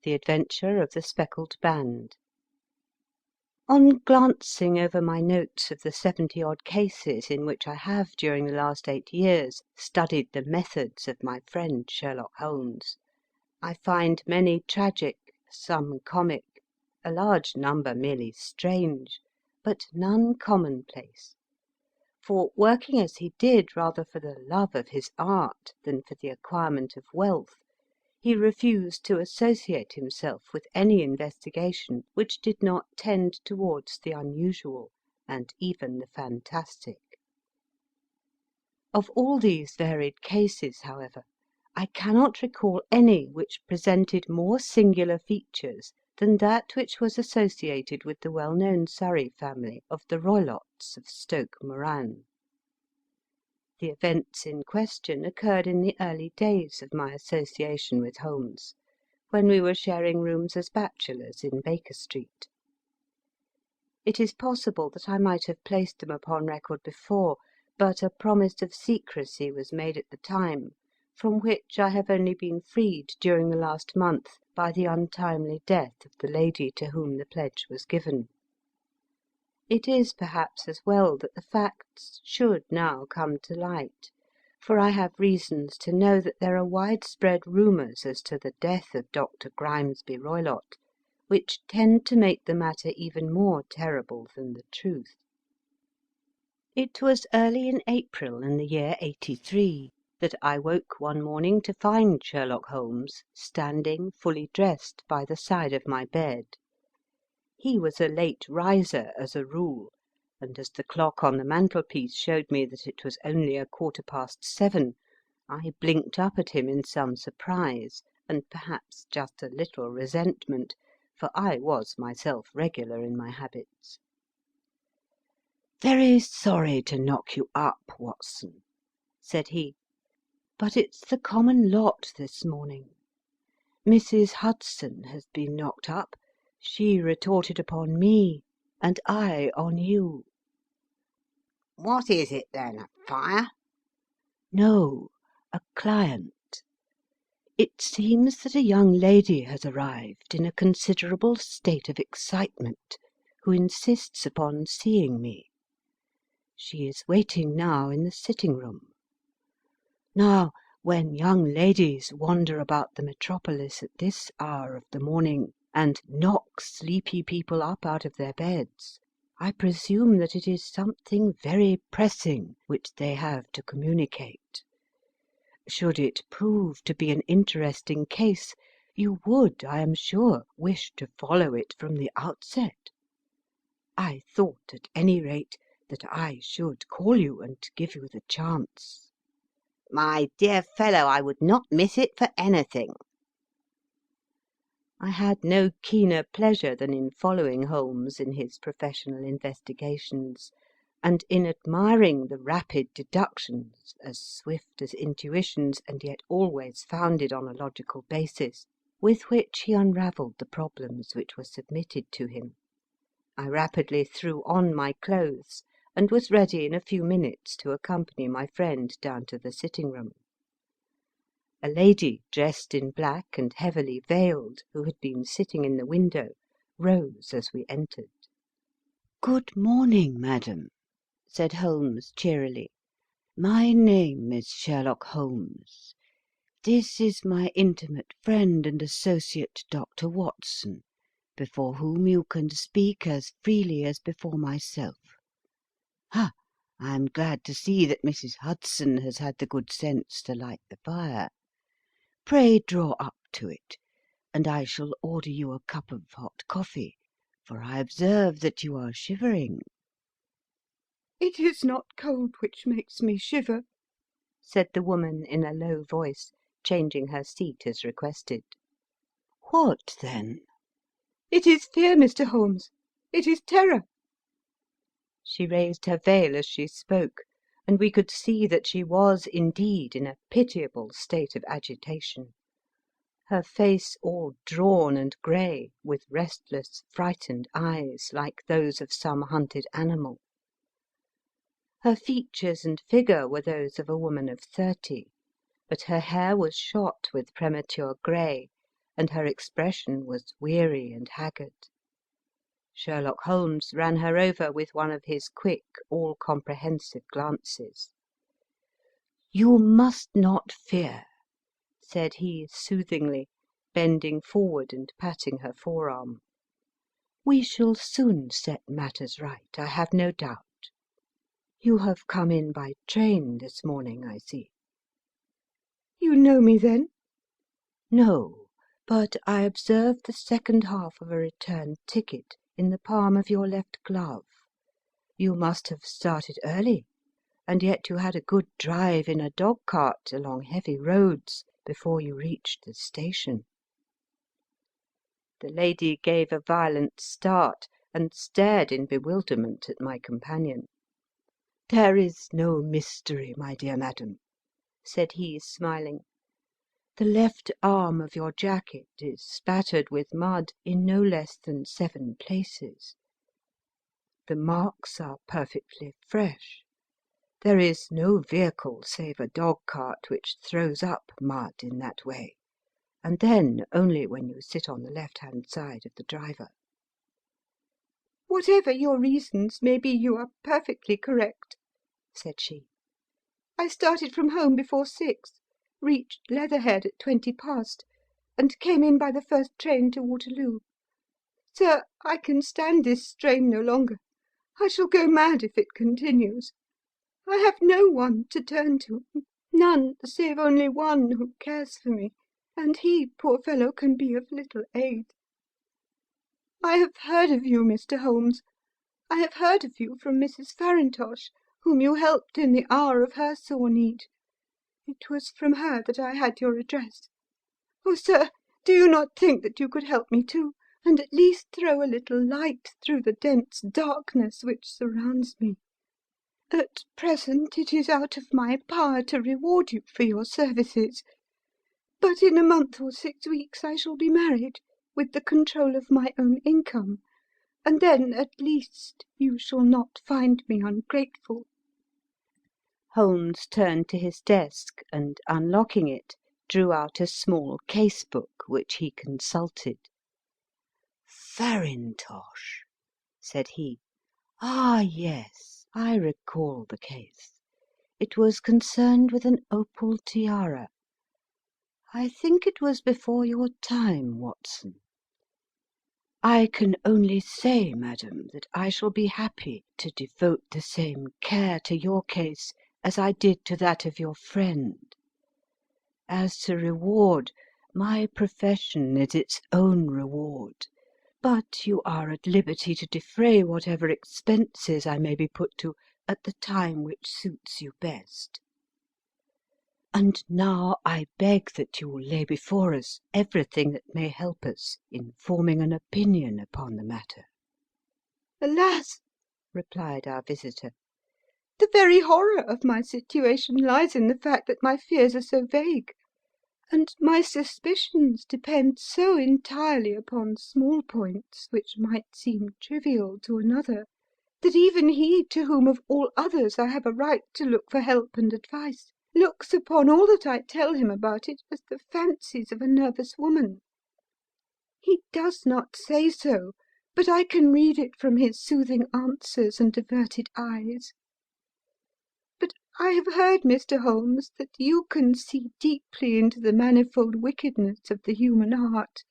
The Adventure of the Speckled Band. On glancing over my notes of the 70-odd cases in which I have during the last 8 years studied the methods of my friend Sherlock Holmes, I find many tragic, some comic, a large number merely strange, but none commonplace. For, working as he did rather for the love of his art than for the acquirement of wealth, he refused to associate himself with any investigation which did not tend towards the unusual and even the fantastic. Of all these varied cases, however, I cannot recall any which presented more singular features than that which was associated with the well-known Surrey family of the Roylotts of Stoke Moran. The events in question occurred in the early days of my association with Holmes, when we were sharing rooms as bachelors in Baker Street. It is possible that I might have placed them upon record before, but a promise of secrecy was made at the time, from which I have only been freed during the last month by the untimely death of the lady to whom the pledge was given. It is perhaps as well that the facts should now come to light, for I have reasons to know that there are widespread rumours as to the death of Dr. Grimesby Roylott, which tend to make the matter even more terrible than the truth. It was early in April in the year '83 that I woke one morning to find Sherlock Holmes standing fully dressed by the side of my bed. He was a late riser as a rule, and as the clock on the mantelpiece showed me that it was only 7:15, I blinked up at him in some surprise, and perhaps just a little resentment, for I was myself regular in my habits. "Very sorry to knock you up, Watson," said he, "but it's the common lot this morning. Mrs. Hudson has been knocked up. She retorted upon me, and I on you." "What is it, then? A fire?" "No, a client. It seems that a young lady has arrived in a considerable state of excitement, who insists upon seeing me. She is waiting now in the sitting-room. Now, when young ladies wander about the metropolis at this hour of the morning, and knock sleepy people up out of their beds, I presume that it is something very pressing which they have to communicate. Should it prove to be an interesting case, you would, I am sure, wish to follow it from the outset. I thought, at any rate, that I should call you and give you the chance." "My dear fellow, I would not miss it for anything." I had no keener pleasure than in following Holmes in his professional investigations, and in admiring the rapid deductions, as swift as intuitions and yet always founded on a logical basis, with which he unravelled the problems which were submitted to him. I rapidly threw on my clothes, and was ready in a few minutes to accompany my friend down to the sitting-room. A lady, dressed in black and heavily veiled, who had been sitting in the window, rose as we entered. "Good morning, madam," said Holmes cheerily. "My name is Sherlock Holmes. This is my intimate friend and associate, Dr. Watson, before whom you can speak as freely as before myself. Ha! I am glad to see that Mrs. Hudson has had the good sense to light the fire. Pray draw up to it, and I shall order you a cup of hot coffee, for I observe that you are shivering." "It is not cold which makes me shiver," said the woman in a low voice, changing her seat as requested. "What, then?" "It is fear, Mr. Holmes. It is terror." She raised her veil as she spoke, and we could see that she was indeed in a pitiable state of agitation, her face all drawn and grey, with restless, frightened eyes, like those of some hunted animal. Her features and figure were those of a woman of 30, but her hair was shot with premature grey, and her expression was weary and haggard. Sherlock Holmes ran her over with one of his quick, all-comprehensive glances. "You must not fear," said he soothingly, bending forward and patting her forearm. "We shall soon set matters right, I have no doubt. You have come in by train this morning, I see." You know me, then? "No, but I observed the second half of a return ticket in the palm of your left glove. You must have started early, and yet you had a good drive in a dog-cart along heavy roads before you reached the station." The lady gave a violent start, and stared in bewilderment at my companion. "There is no mystery, my dear madam," said he, smiling. "The left arm of your jacket is spattered with mud in no less than 7 places. The marks are perfectly fresh. There is no vehicle save a dog-cart which throws up mud in that way, and then only when you sit on the left-hand side of the driver." Whatever your reasons may be, you are perfectly correct, said she. I started from home before 6, reached Leatherhead at 20 past, and came in by the first train to Waterloo. Sir, I can stand this strain no longer. I shall go mad if it continues. I have no one to turn to, none save only one who cares for me, and he, poor fellow, can be of little aid. I have heard of you, Mr. Holmes. I have heard of you from Mrs. Farintosh, whom you helped in the hour of her sore need. It was from her that I had your address. Oh, sir, do you not think that you could help me too, and at least throw a little light through the dense darkness which surrounds me? At present it is out of my power to reward you for your services, but in a month or 6 weeks I shall be married, with the control of my own income, and then, at least, you shall not find me ungrateful." Holmes turned to his desk and, unlocking it, drew out a small case-book, which he consulted. "Farintosh," said he. "Ah, yes, I recall the case. It was concerned with an opal tiara. I think it was before your time, Watson. I can only say, madam, that I shall be happy to devote the same care to your case as I did to that of your friend. As to reward, my profession is its own reward, but you are at liberty to defray whatever expenses I may be put to at the time which suits you best. And now I beg that you will lay before us everything that may help us in forming an opinion upon the matter." "Alas!" replied our visitor, "the very horror of my situation lies in the fact that my fears are so vague, and my suspicions depend so entirely upon small points which might seem trivial to another, that even he to whom of all others I have a right to look for help and advice looks upon all that I tell him about it as the fancies of a nervous woman. He does not say so, but I can read it from his soothing answers and averted eyes. But I have heard, Mr. Holmes, that you can see deeply into the manifold wickedness of the human heart.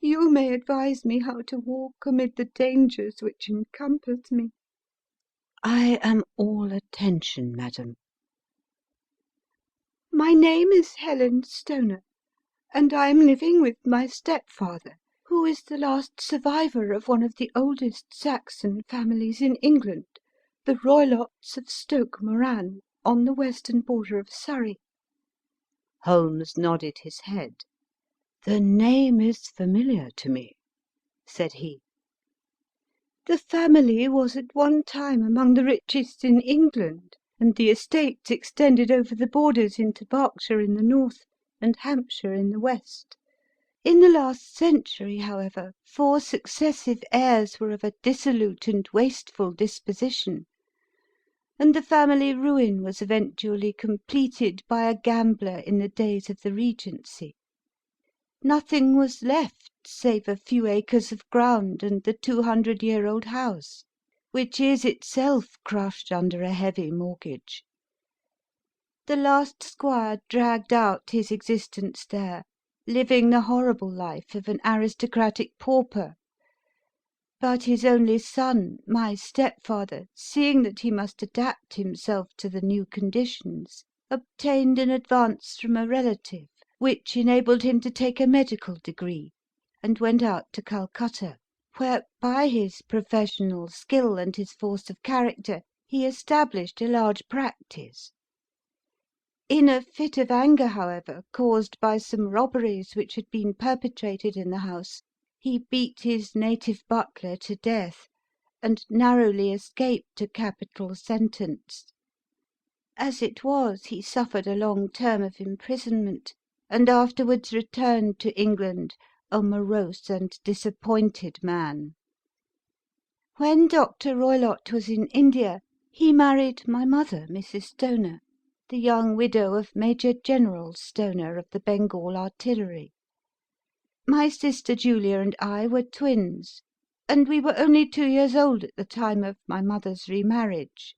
You may advise me how to walk amid the dangers which encompass me." "I am all attention, madam." "My name is Helen Stoner, and I am living with my stepfather, who is the last survivor of one of the oldest Saxon families in England, the Roylotts of Stoke Moran, on the western border of Surrey." Holmes nodded his head. "The name is familiar to me," said he. "The family was at one time among the richest in England, and the estates extended over the borders into Berkshire in the north and Hampshire in the west. In the last century, however, 4 successive heirs were of a dissolute and wasteful disposition, and the family ruin was eventually completed by a gambler in the days of the Regency. Nothing was left save a few acres of ground and the 200-year-old house, which is itself crushed under a heavy mortgage. The last squire dragged out his existence there, living the horrible life of an aristocratic pauper. But his only son, my stepfather, seeing that he must adapt himself to the new conditions, obtained an advance from a relative, which enabled him to take a medical degree, and went out to Calcutta, where, by his professional skill and his force of character, he established a large practice. In a fit of anger, however, caused by some robberies which had been perpetrated in the house, he beat his native butler to death, and narrowly escaped a capital sentence. As it was, he suffered a long term of imprisonment, and afterwards returned to England a morose and disappointed man. When Dr. Roylott was in India, he married my mother, Mrs. Stoner, the young widow of Major General Stoner of the Bengal Artillery. My sister Julia and I were twins, and we were only 2 years old at the time of my mother's remarriage.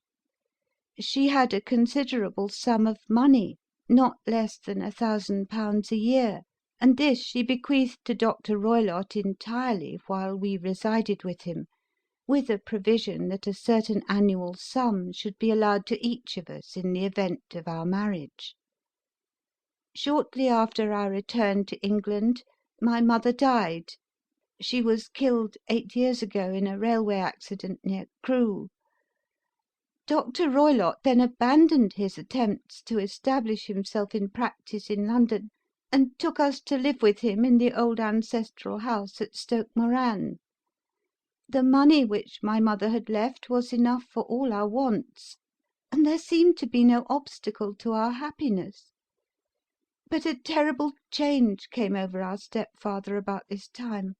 She had a considerable sum of money, not less than £1,000 a year, and this she bequeathed to Dr. Roylott entirely while we resided with him, with a provision that a certain annual sum should be allowed to each of us in the event of our marriage. Shortly after our return to England, my mother died. She was killed 8 years ago in a railway accident near Crewe. Dr. Roylott then abandoned his attempts to establish himself in practice in London, and took us to live with him in the old ancestral house at Stoke Moran. The money which my mother had left was enough for all our wants, and there seemed to be no obstacle to our happiness. But a terrible change came over our stepfather about this time.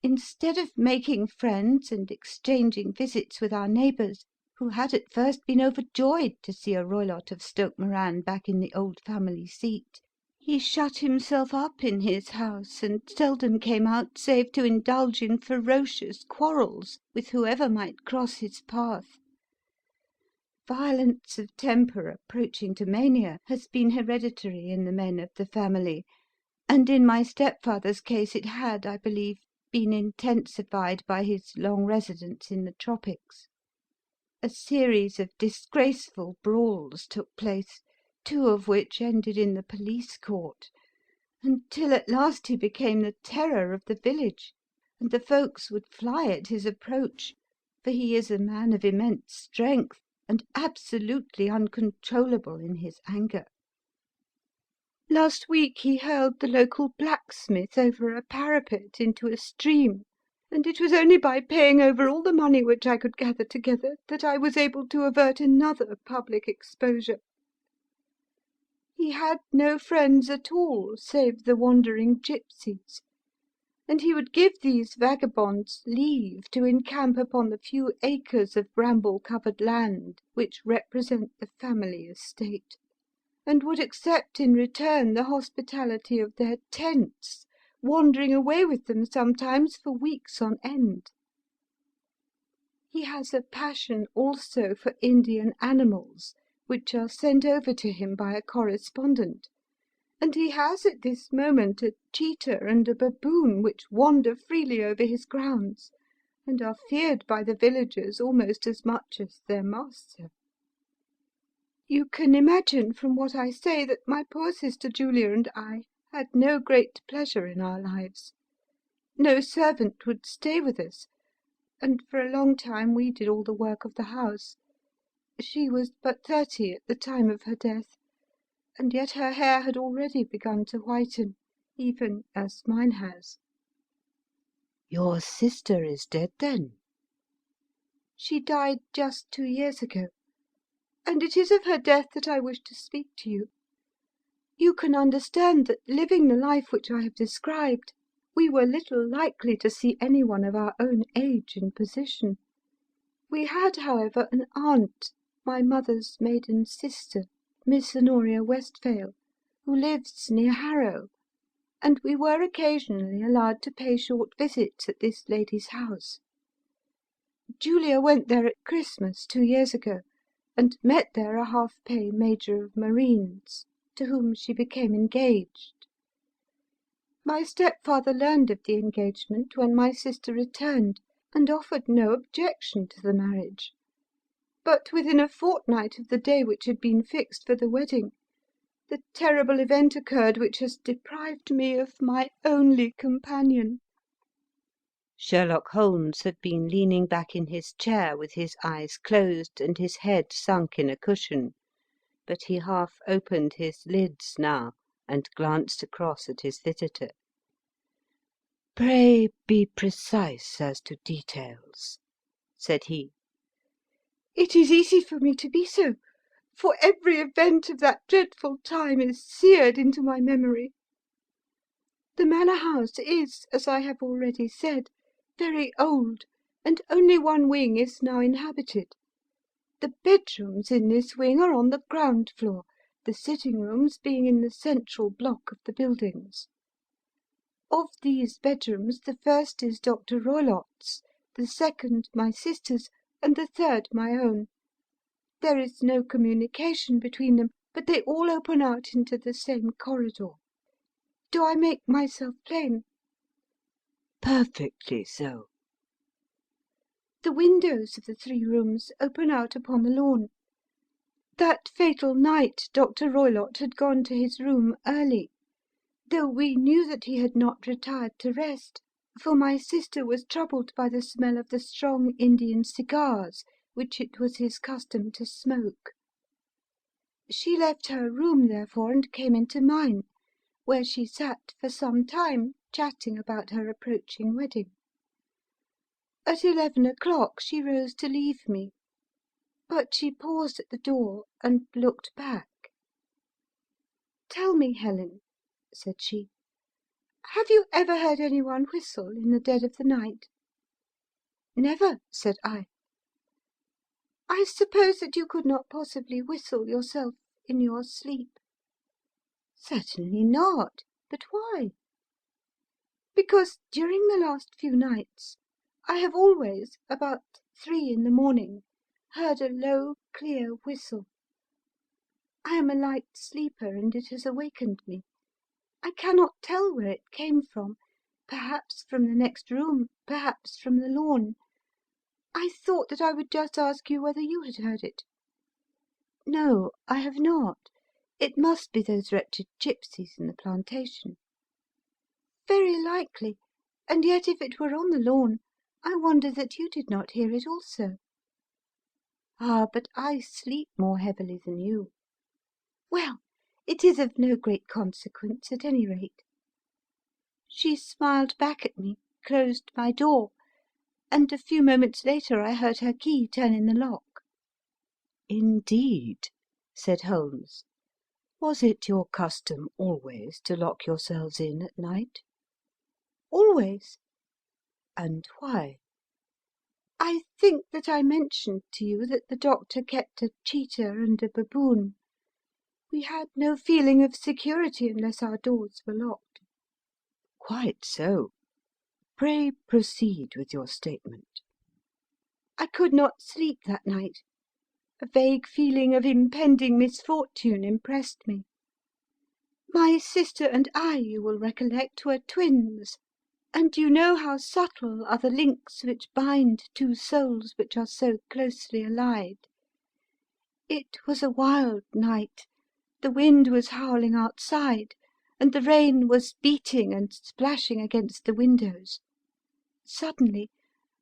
Instead of making friends and exchanging visits with our neighbours, who had at first been overjoyed to see a Roylott of Stoke Moran back in the old family seat, he shut himself up in his house, and seldom came out save to indulge in ferocious quarrels with whoever might cross his path. Violence of temper approaching to mania has been hereditary in the men of the family, and in my stepfather's case it had, I believe, been intensified by his long residence in the tropics. A series of disgraceful brawls took place, 2 of which ended in the police court, until at last he became the terror of the village, and the folks would fly at his approach, for he is a man of immense strength, and absolutely uncontrollable in his anger. Last week he hurled the local blacksmith over a parapet into a stream, and it was only by paying over all the money which I could gather together that I was able to avert another public exposure. He had no friends at all save the wandering gipsies, and he would give these vagabonds leave to encamp upon the few acres of bramble-covered land which represent the family estate, and would accept in return the hospitality of their tents, wandering away with them sometimes for weeks on end. He has a passion also for Indian animals, which are sent over to him by a correspondent, and he has at this moment a cheetah and a baboon which wander freely over his grounds, and are feared by the villagers almost as much as their master. You can imagine from what I say that my poor sister Julia and I had no great pleasure in our lives. No servant would stay with us, and for a long time we did all the work of the house. She was but 30 at the time of her death, and yet her hair had already begun to whiten, even as mine has. Your sister is dead, then? She died just 2 years ago, and it is of her death that I wish to speak to you. You can understand that, living the life which I have described, we were little likely to see anyone of our own age and position. We had, however, an aunt, my mother's maiden sister, Miss Honoria Westphail, who lives near Harrow, and we were occasionally allowed to pay short visits at this lady's house. Julia went there at Christmas 2 years ago, and met there a half-pay Major of Marines, to whom she became engaged. My stepfather learned of the engagement when my sister returned, and offered no objection to the marriage. But within a fortnight of the day which had been fixed for the wedding, the terrible event occurred which has deprived me of my only companion." Sherlock Holmes had been leaning back in his chair with his eyes closed and his head sunk in a cushion, but he half opened his lids now and glanced across at his visitor. "Pray be precise as to details," said he. "It is easy for me to be so, for every event of that dreadful time is seared into my memory. The manor house is, as I have already said, very old, and only one wing is now inhabited. The bedrooms in this wing are on the ground floor, the sitting rooms being in the central block of the buildings. Of these bedrooms, the first is Dr. Roylott's, the second my sister's, and the third my own. There is no communication between them, but they all open out into the same corridor. Do I make myself plain?" "Perfectly so." "The windows of the 3 rooms open out upon the lawn. That fatal night Dr. Roylott had gone to his room early, though we knew that he had not retired to rest, for my sister was troubled by the smell of the strong Indian cigars which it was his custom to smoke. She left her room, therefore, and came into mine, where she sat for some time chatting about her approaching wedding. At 11 o'clock she rose to leave me, but she paused at the door and looked back. 'Tell me, Helen,' said she, 'have you ever heard anyone whistle in the dead of the night?' 'Never,' said I. 'I suppose that you could not possibly whistle yourself in your sleep?' 'Certainly not. But why?' 'Because during the last few nights I have always, about 3 in the morning, heard a low, clear whistle. I am a light sleeper, and it has awakened me. I cannot tell where it came from, perhaps from the next room, perhaps from the lawn. I thought that I would just ask you whether you had heard it.' 'No, I have not. It must be those wretched gipsies in the plantation.' 'Very likely, and yet if it were on the lawn, I wonder that you did not hear it also.' 'Ah, but I sleep more heavily than you.' 'Well, it is of no great consequence, at any rate.' She smiled back at me, closed my door, and a few moments later I heard her key turn in the lock." "Indeed," said Holmes. "Was it your custom always to lock yourselves in at night?" "Always." "And why?" "I think that I mentioned to you that the doctor kept a cheetah and a baboon. We had no feeling of security unless our doors were locked." "Quite so. Pray proceed with your statement." "I could not sleep that night. A vague feeling of impending misfortune impressed me. My sister and I, you will recollect, were twins, and you know how subtle are the links which bind two souls which are so closely allied. It was a wild night. The wind was howling outside, and the rain was beating and splashing against the windows. Suddenly,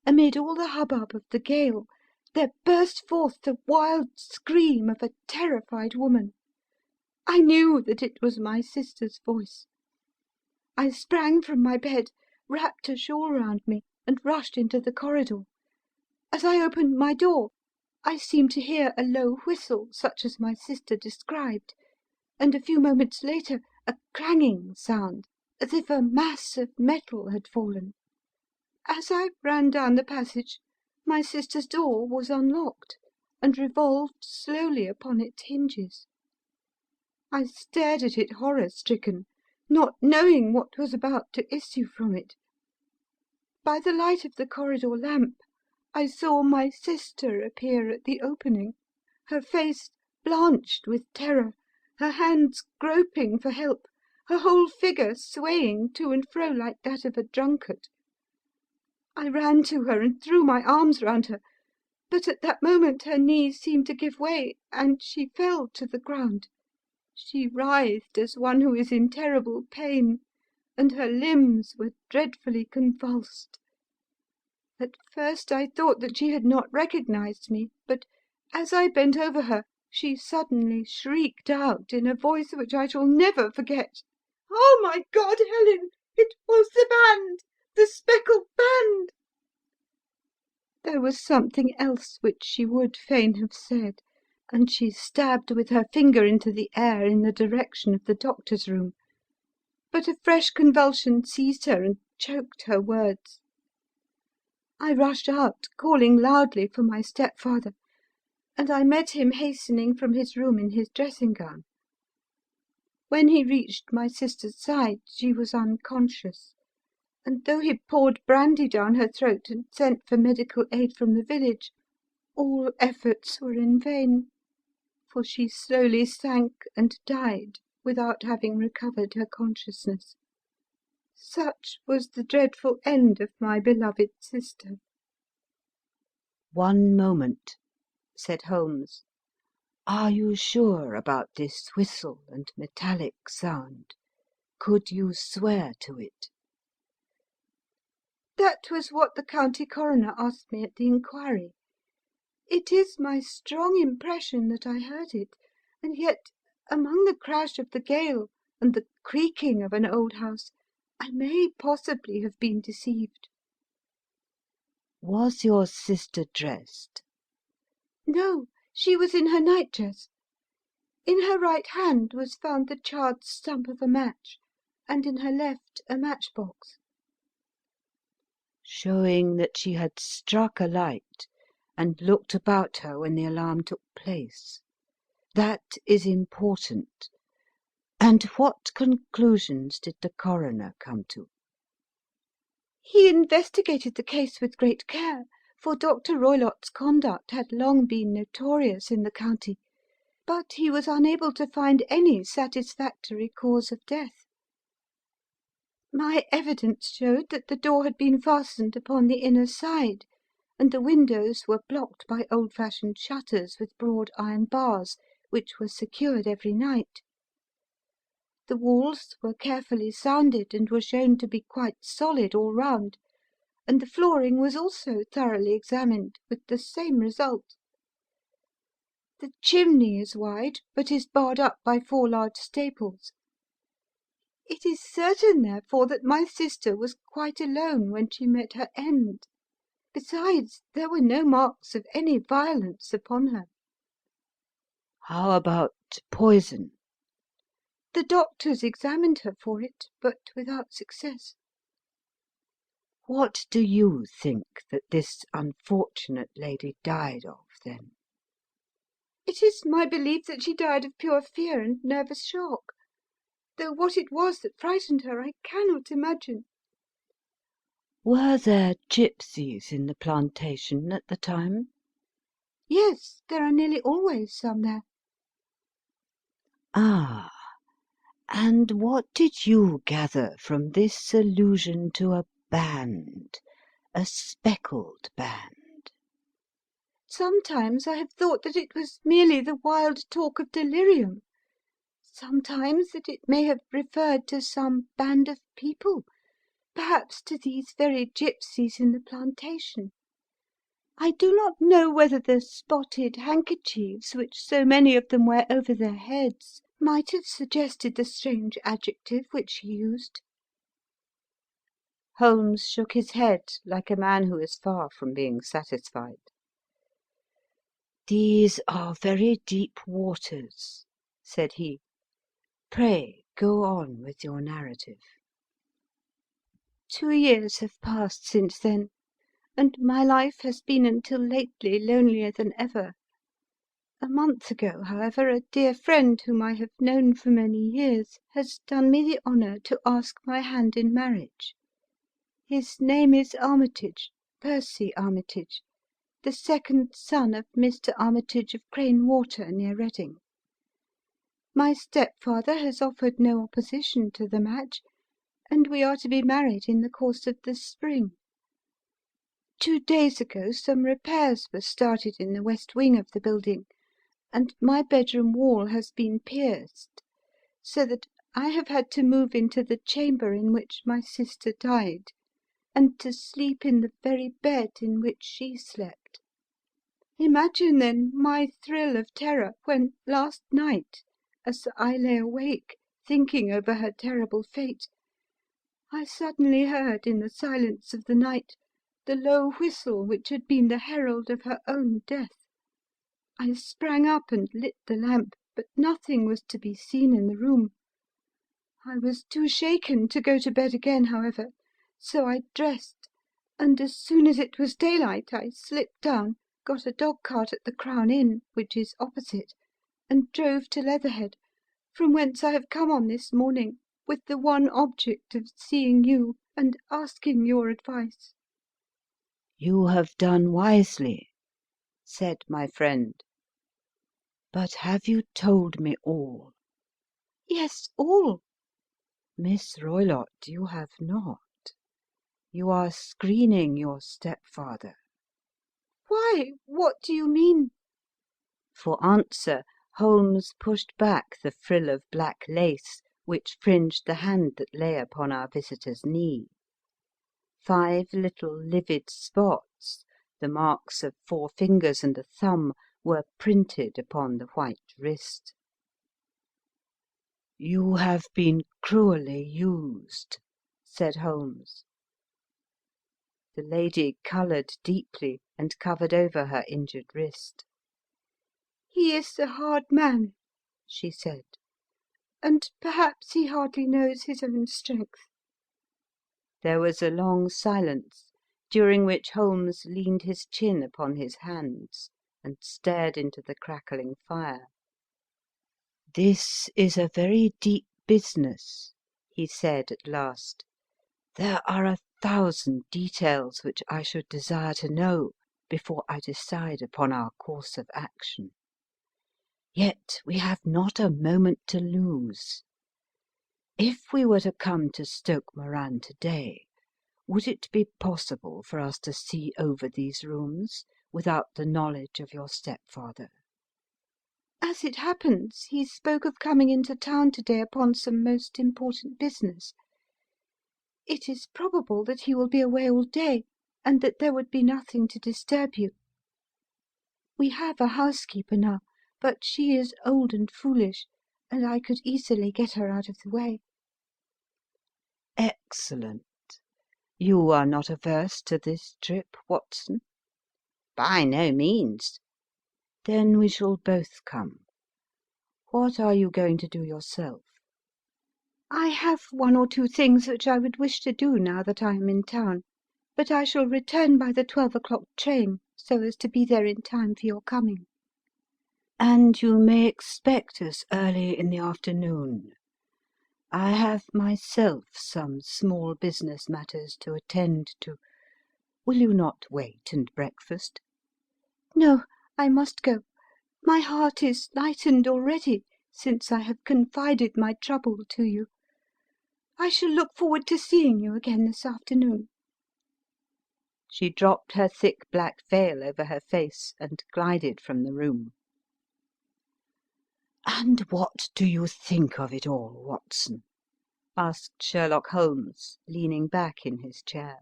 amid all the hubbub of the gale, there burst forth the wild scream of a terrified woman. I knew that it was my sister's voice. I sprang from my bed, wrapped a shawl round me, and rushed into the corridor. As I opened my door, I seemed to hear a low whistle, such as my sister described, and a few moments later a clanging sound, as if a mass of metal had fallen. As I ran down the passage, my sister's door was unlocked, and revolved slowly upon its hinges. I stared at it horror-stricken, not knowing what was about to issue from it. By the light of the corridor lamp, I saw my sister appear at the opening, her face blanched with terror, her hands groping for help, her whole figure swaying to and fro like that of a drunkard. I ran to her and threw my arms round her, but at that moment her knees seemed to give way, and she fell to the ground. She writhed as one who is in terrible pain, and her limbs were dreadfully convulsed. At first I thought that she had not recognized me, but as I bent over her, she suddenly shrieked out in a voice which I shall never forget, "Oh, my God, Helen! It was the band! The speckled band!" There was something else which she would fain have said, and she stabbed with her finger into the air in the direction of the doctor's room. But a fresh convulsion seized her and choked her words. I rushed out, calling loudly for my stepfather, and I met him hastening from his room in his dressing gown. When he reached my sister's side, she was unconscious, and though he poured brandy down her throat and sent for medical aid from the village, all efforts were in vain, for she slowly sank and died without having recovered her consciousness. Such was the dreadful end of my beloved sister. "One moment," said Holmes. "Are you sure about this whistle and metallic sound? Could you swear to it?" That was what the county coroner asked me at the inquiry. It is my strong impression that I heard it, and yet, among the crash of the gale and the creaking of an old house, I may possibly have been deceived. Was your sister dressed? No, she was in her nightdress. In her right hand was found the charred stump of a match, and in her left a matchbox. Showing that she had struck a light and looked about her when the alarm took place. That is important. And what conclusions did the coroner come to? He investigated the case with great care, for Dr. Roylott's conduct had long been notorious in the county, but he was unable to find any satisfactory cause of death. My evidence showed that the door had been fastened upon the inner side, and the windows were blocked by old-fashioned shutters with broad iron bars, which were secured every night. The walls were carefully sounded and were shown to be quite solid all round, and the flooring was also thoroughly examined, with the same result. The chimney is wide, but is barred up by 4 large staples. It is certain, therefore, that my sister was quite alone when she met her end. Besides, there were no marks of any violence upon her. How about poison? The doctors examined her for it, but without success. What do you think that this unfortunate lady died of, then? It is my belief that she died of pure fear and nervous shock, though what it was that frightened her I cannot imagine. Were there gypsies in the plantation at the time? Yes, there are nearly always some there. Ah, and what did you gather from this allusion to a band, a speckled band? Sometimes I have thought that it was merely the wild talk of delirium, sometimes that it may have referred to some band of people, perhaps to these very gypsies in the plantation. I do not know whether the spotted handkerchiefs which so many of them wear over their heads might have suggested the strange adjective which he used. Holmes shook his head like a man who is far from being satisfied. "These are very deep waters," said he. "Pray go on with your narrative." 2 years have passed since then, and my life has been until lately lonelier than ever. A month ago, however, a dear friend whom I have known for many years has done me the honour to ask my hand in marriage. His name is Armitage, Percy Armitage, the second son of Mr. Armitage of Crane Water, near Reading. My stepfather has offered no opposition to the match, and we are to be married in the course of the spring. 2 days ago some repairs were started in the west wing of the building, and my bedroom wall has been pierced, so that I have had to move into the chamber in which my sister died, and to sleep in the very bed in which she slept. Imagine, then, my thrill of terror when, last night, as I lay awake, thinking over her terrible fate, I suddenly heard in the silence of the night the low whistle which had been the herald of her own death. I sprang up and lit the lamp, but nothing was to be seen in the room. I was too shaken to go to bed again, however, so I dressed, and as soon as it was daylight I slipped down, got a dog-cart at the Crown Inn, which is opposite, and drove to Leatherhead, from whence I have come on this morning, with the one object of seeing you and asking your advice." "You have done wisely," said my friend. "But have you told me all?" "Yes, all." "Miss Roylott, you have not. You are screening your stepfather." "Why? What do you mean?" For answer, Holmes pushed back the frill of black lace which fringed the hand that lay upon our visitor's knee. 5 little livid spots, the marks of 4 fingers and a thumb, were printed upon the white wrist. "You have been cruelly used," said Holmes. The lady coloured deeply and covered over her injured wrist. "He is a hard man," she said, "and perhaps he hardly knows his own strength." There was a long silence, during which Holmes leaned his chin upon his hands and stared into the crackling fire. "This is a very deep business," he said at last. "There are 1,000 details which I should desire to know before I decide upon our course of action. Yet we have not a moment to lose. If we were to come to Stoke Moran to-day, would it be possible for us to see over these rooms without the knowledge of your stepfather?" "As it happens, he spoke of coming into town to-day upon some most important business. It is probable that he will be away all day, and that there would be nothing to disturb you. We have a housekeeper now, but she is old and foolish, and I could easily get her out of the way." "Excellent. You are not averse to this trip, Watson?" By no means." "Then we shall both come. What are you going to do yourself?" "I have 1 or 2 things which I would wish to do now that I am in town, but I shall return by the 12 o'clock train, so as to be there in time for your coming." "And you may expect us early in the afternoon. I have myself some small business matters to attend to. Will you not wait and breakfast?" "No, I must go. My heart is lightened already since I have confided my trouble to you. I shall look forward to seeing you again this afternoon." She dropped her thick black veil over her face and glided from the room. "And what do you think of it all, Watson?" asked Sherlock Holmes, leaning back in his chair.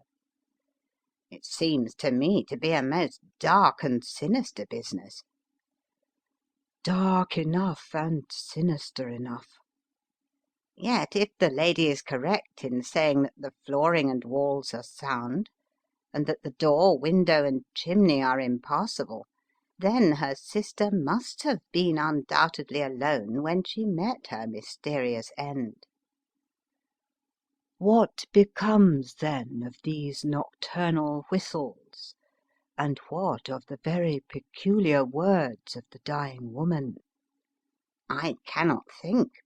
"It seems to me to be a most dark and sinister business." "Dark enough and sinister enough." "Yet if the lady is correct in saying that the flooring and walls are sound, and that the door, window, and chimney are impassable, then her sister must have been undoubtedly alone when she met her mysterious end." "What becomes, then, of these nocturnal whistles And what of the very peculiar words of the dying woman? I cannot think.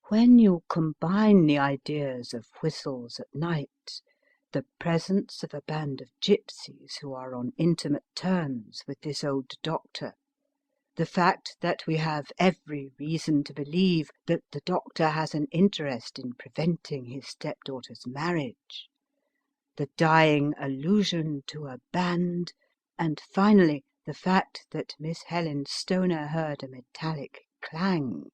When you combine the ideas of whistles at night, the presence of a band of gypsies who are on intimate terms with this old doctor, the fact that we have every reason to believe that the doctor has an interest in preventing his stepdaughter's marriage, the dying allusion to a band, and finally the fact that Miss Helen Stoner heard a metallic clang,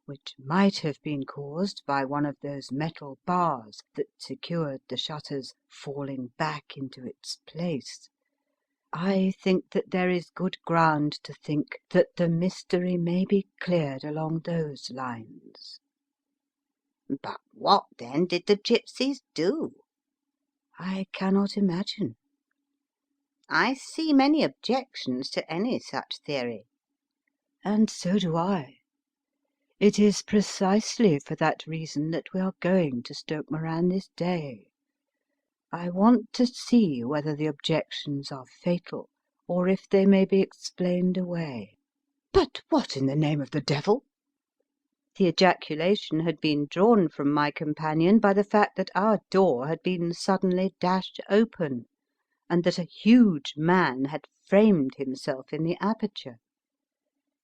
which might have been caused by one of those metal bars that secured the shutters falling back into its place, I think that there is good ground to think that the mystery may be cleared along those lines. But what, then, did the gypsies do? I cannot imagine. I see many objections to any such theory. And so do I. It is precisely for that reason that we are going to Stoke Moran this day. I want to see whether the objections are fatal, or if they may be explained away." "But what in the name of the devil?" The ejaculation had been drawn from my companion by the fact that our door had been suddenly dashed open, and that a huge man had framed himself in the aperture.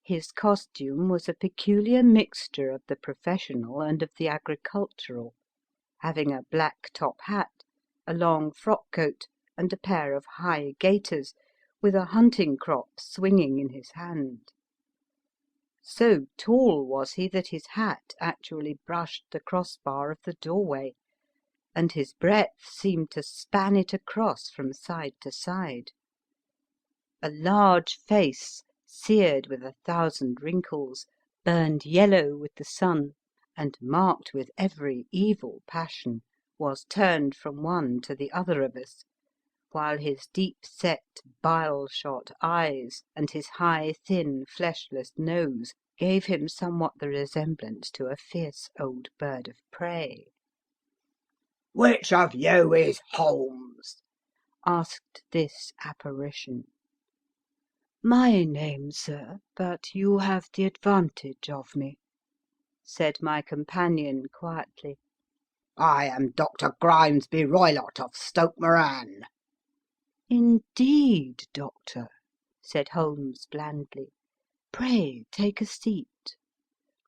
His costume was a peculiar mixture of the professional and of the agricultural, having a black top hat, a long frock coat, and a pair of high gaiters, with a hunting crop swinging in his hand. So tall was he that his hat actually brushed the crossbar of the doorway, and his breadth seemed to span it across from side to side. A large face, seared with 1,000 wrinkles, burned yellow with the sun, and marked with every evil passion, was turned from one to the other of us, while his deep-set, bile-shot eyes and his high, thin, fleshless nose gave him somewhat the resemblance to a fierce old bird of prey. "Which of you is Holmes?" asked this apparition. "My name, sir, but you have the advantage of me," said my companion quietly. "I am Dr. Grimesby Roylott of Stoke Moran." "Indeed, doctor," said Holmes blandly. "Pray take a seat."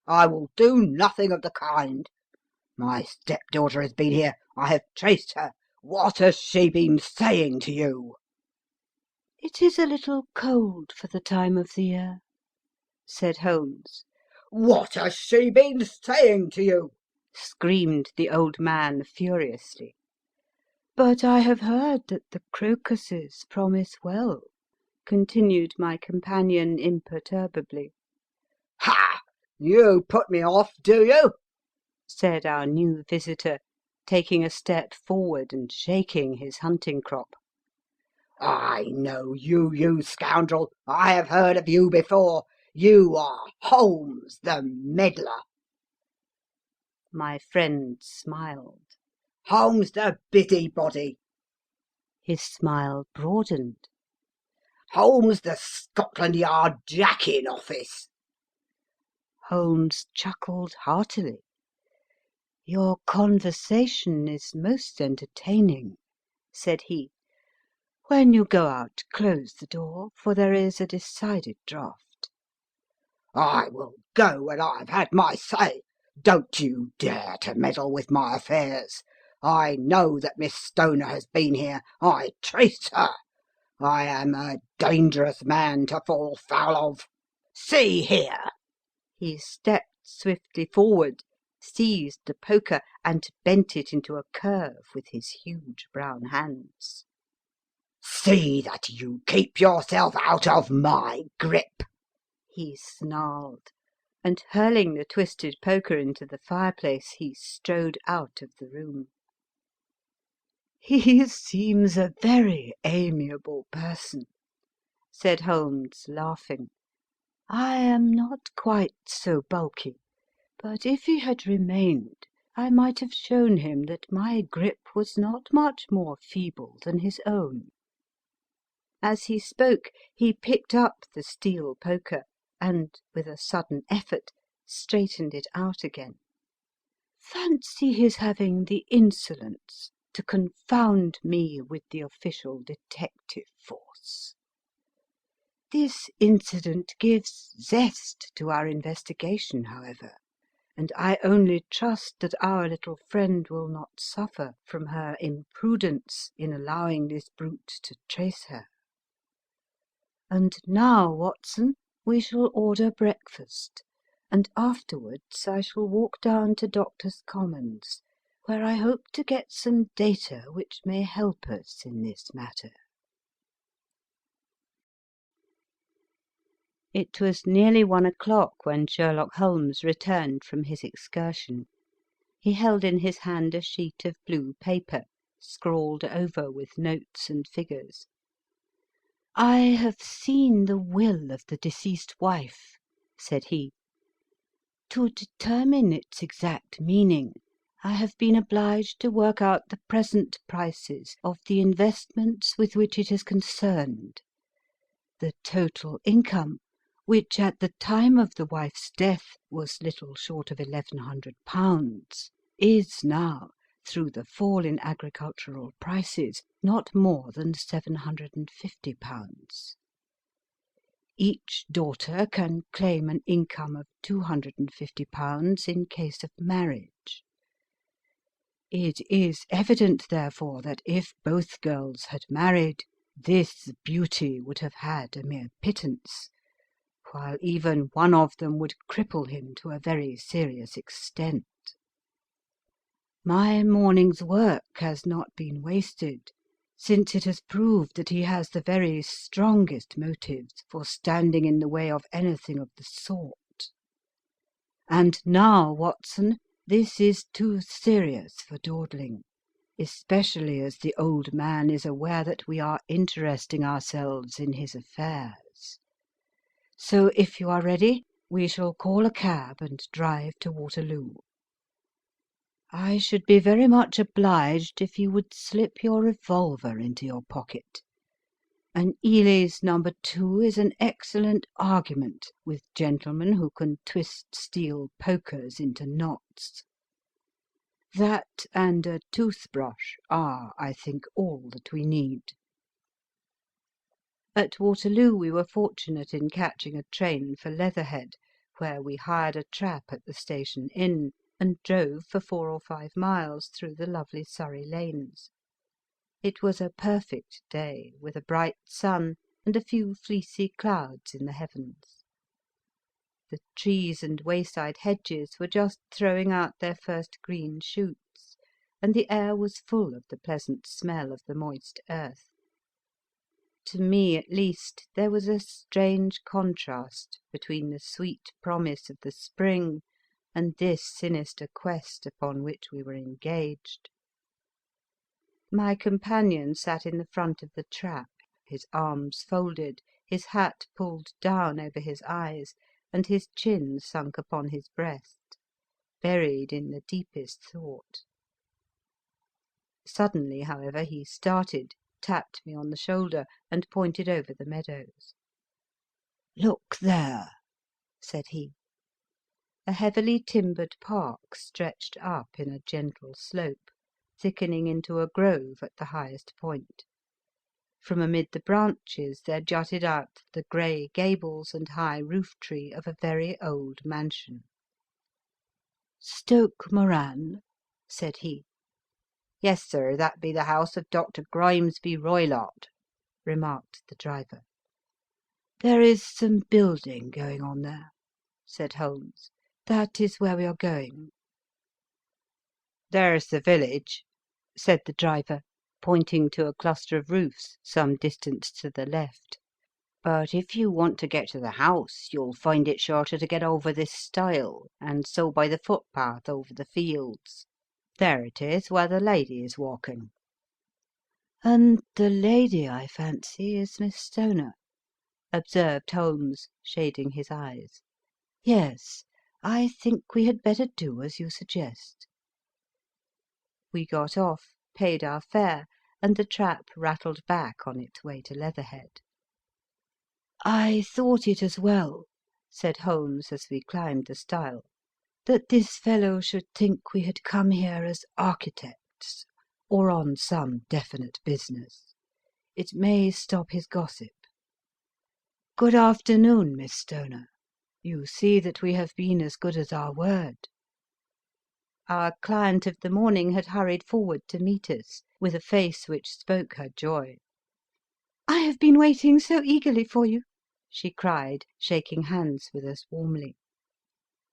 "I will do nothing of the kind. My stepdaughter has been here. I have traced her. What has she been saying to you?" "It is a little cold for the time of the year," said Holmes. "What has she been saying to you?" screamed the old man furiously. "But I have heard that the crocuses promise well," continued my companion imperturbably. "Ha! You put me off, do you?" said our new visitor, taking a step forward and shaking his hunting crop. "I know you, you scoundrel. I have heard of you before. You are Holmes, the meddler." My friend smiled. "Holmes, the busybody." His smile broadened. "Holmes, the Scotland Yard Jack-in-Office." Holmes chuckled heartily. "Your conversation is most entertaining," said he. "When you go out, close the door, for there is a decided draught." "I will go when I have had my say. Don't you dare to meddle with my affairs. I know that Miss Stoner has been here. I trace her. I am a dangerous man to fall foul of. See here." He stepped swiftly forward, seized the poker, and bent it into a curve with his huge brown hands. "See that you keep yourself out of my grip," he snarled, and hurling the twisted poker into the fireplace, he strode out of the room. "He seems a very amiable person," said Holmes, laughing. "I am not quite so bulky, but if he had remained I might have shown him that my grip was not much more feeble than his own." As he spoke he picked up the steel poker and, with a sudden effort, straightened it out again. Fancy his having the insolence to confound me with the official detective force. This incident gives zest to our investigation, however, and I only trust that our little friend will not suffer from her imprudence in allowing this brute to trace her. And now, Watson, we shall order breakfast, and afterwards I shall walk down to Doctors' Commons, where I hope to get some data which may help us in this matter. It was nearly 1 o'clock when Sherlock Holmes returned from his excursion. He held in his hand a sheet of blue paper, scrawled over with notes and figures. "I have seen the will of the deceased wife," said he. "To determine its exact meaning, I have been obliged to work out the present prices of the investments with which it is concerned. The total income, which at the time of the wife's death was little short of £1,100, is now, through the fall in agricultural prices, not more than £750. Each daughter can claim an income of £250 in case of marriage. It is evident, therefore, that if both girls had married, this beauty would have had a mere pittance, while even one of them would cripple him to a very serious extent. My morning's work has not been wasted, since it has proved that he has the very strongest motives for standing in the way of anything of the sort. And now, Watson, this is too serious for dawdling, especially as the old man is aware that we are interesting ourselves in his affairs. So if you are ready, we shall call a cab and drive to Waterloo. I should be very much obliged if you would slip your revolver into your pocket. An Ely's No. 2 is an excellent argument with gentlemen who can twist steel pokers into knots. That and a toothbrush are, I think, all that we need." At Waterloo we were fortunate in catching a train for Leatherhead, where we hired a trap at the station inn, and drove for 4 or 5 miles through the lovely Surrey lanes. It was a perfect day, with a bright sun and a few fleecy clouds in the heavens. The trees and wayside hedges were just throwing out their first green shoots, and the air was full of the pleasant smell of the moist earth. To me, at least, there was a strange contrast between the sweet promise of the spring and this sinister quest upon which we were engaged. My companion sat in the front of the trap, his arms folded, his hat pulled down over his eyes, and his chin sunk upon his breast, buried in the deepest thought. Suddenly, however, he started, tapped me on the shoulder, and pointed over the meadows. "Look there," said he. A heavily timbered park stretched up in a gentle slope, thickening into a grove at the highest point. From amid the branches there jutted out the grey gables and high roof-tree of a very old mansion. "Stoke Moran?" said he. "Yes, sir, that be the house of Dr. Grimesby Roylott," remarked the driver. "There is some building going on there," said Holmes. "That is where we are going." "There's the village," said the driver, pointing to a cluster of roofs some distance to the left. "But if you want to get to the house, you'll find it shorter to get over this stile, and so by the footpath over the fields. There it is, where the lady is walking." "And the lady, I fancy, is Miss Stoner," observed Holmes, shading his eyes. "Yes, I think we had better do as you suggest." We got off, paid our fare, and the trap rattled back on its way to Leatherhead. "I thought it as well," said Holmes as we climbed the stile, "that this fellow should think we had come here as architects, or on some definite business. It may stop his gossip. Good afternoon, Miss Stoner. You see that we have been as good as our word." Our client of the morning had hurried forward to meet us, with a face which spoke her joy. "I have been waiting so eagerly for you," she cried, shaking hands with us warmly.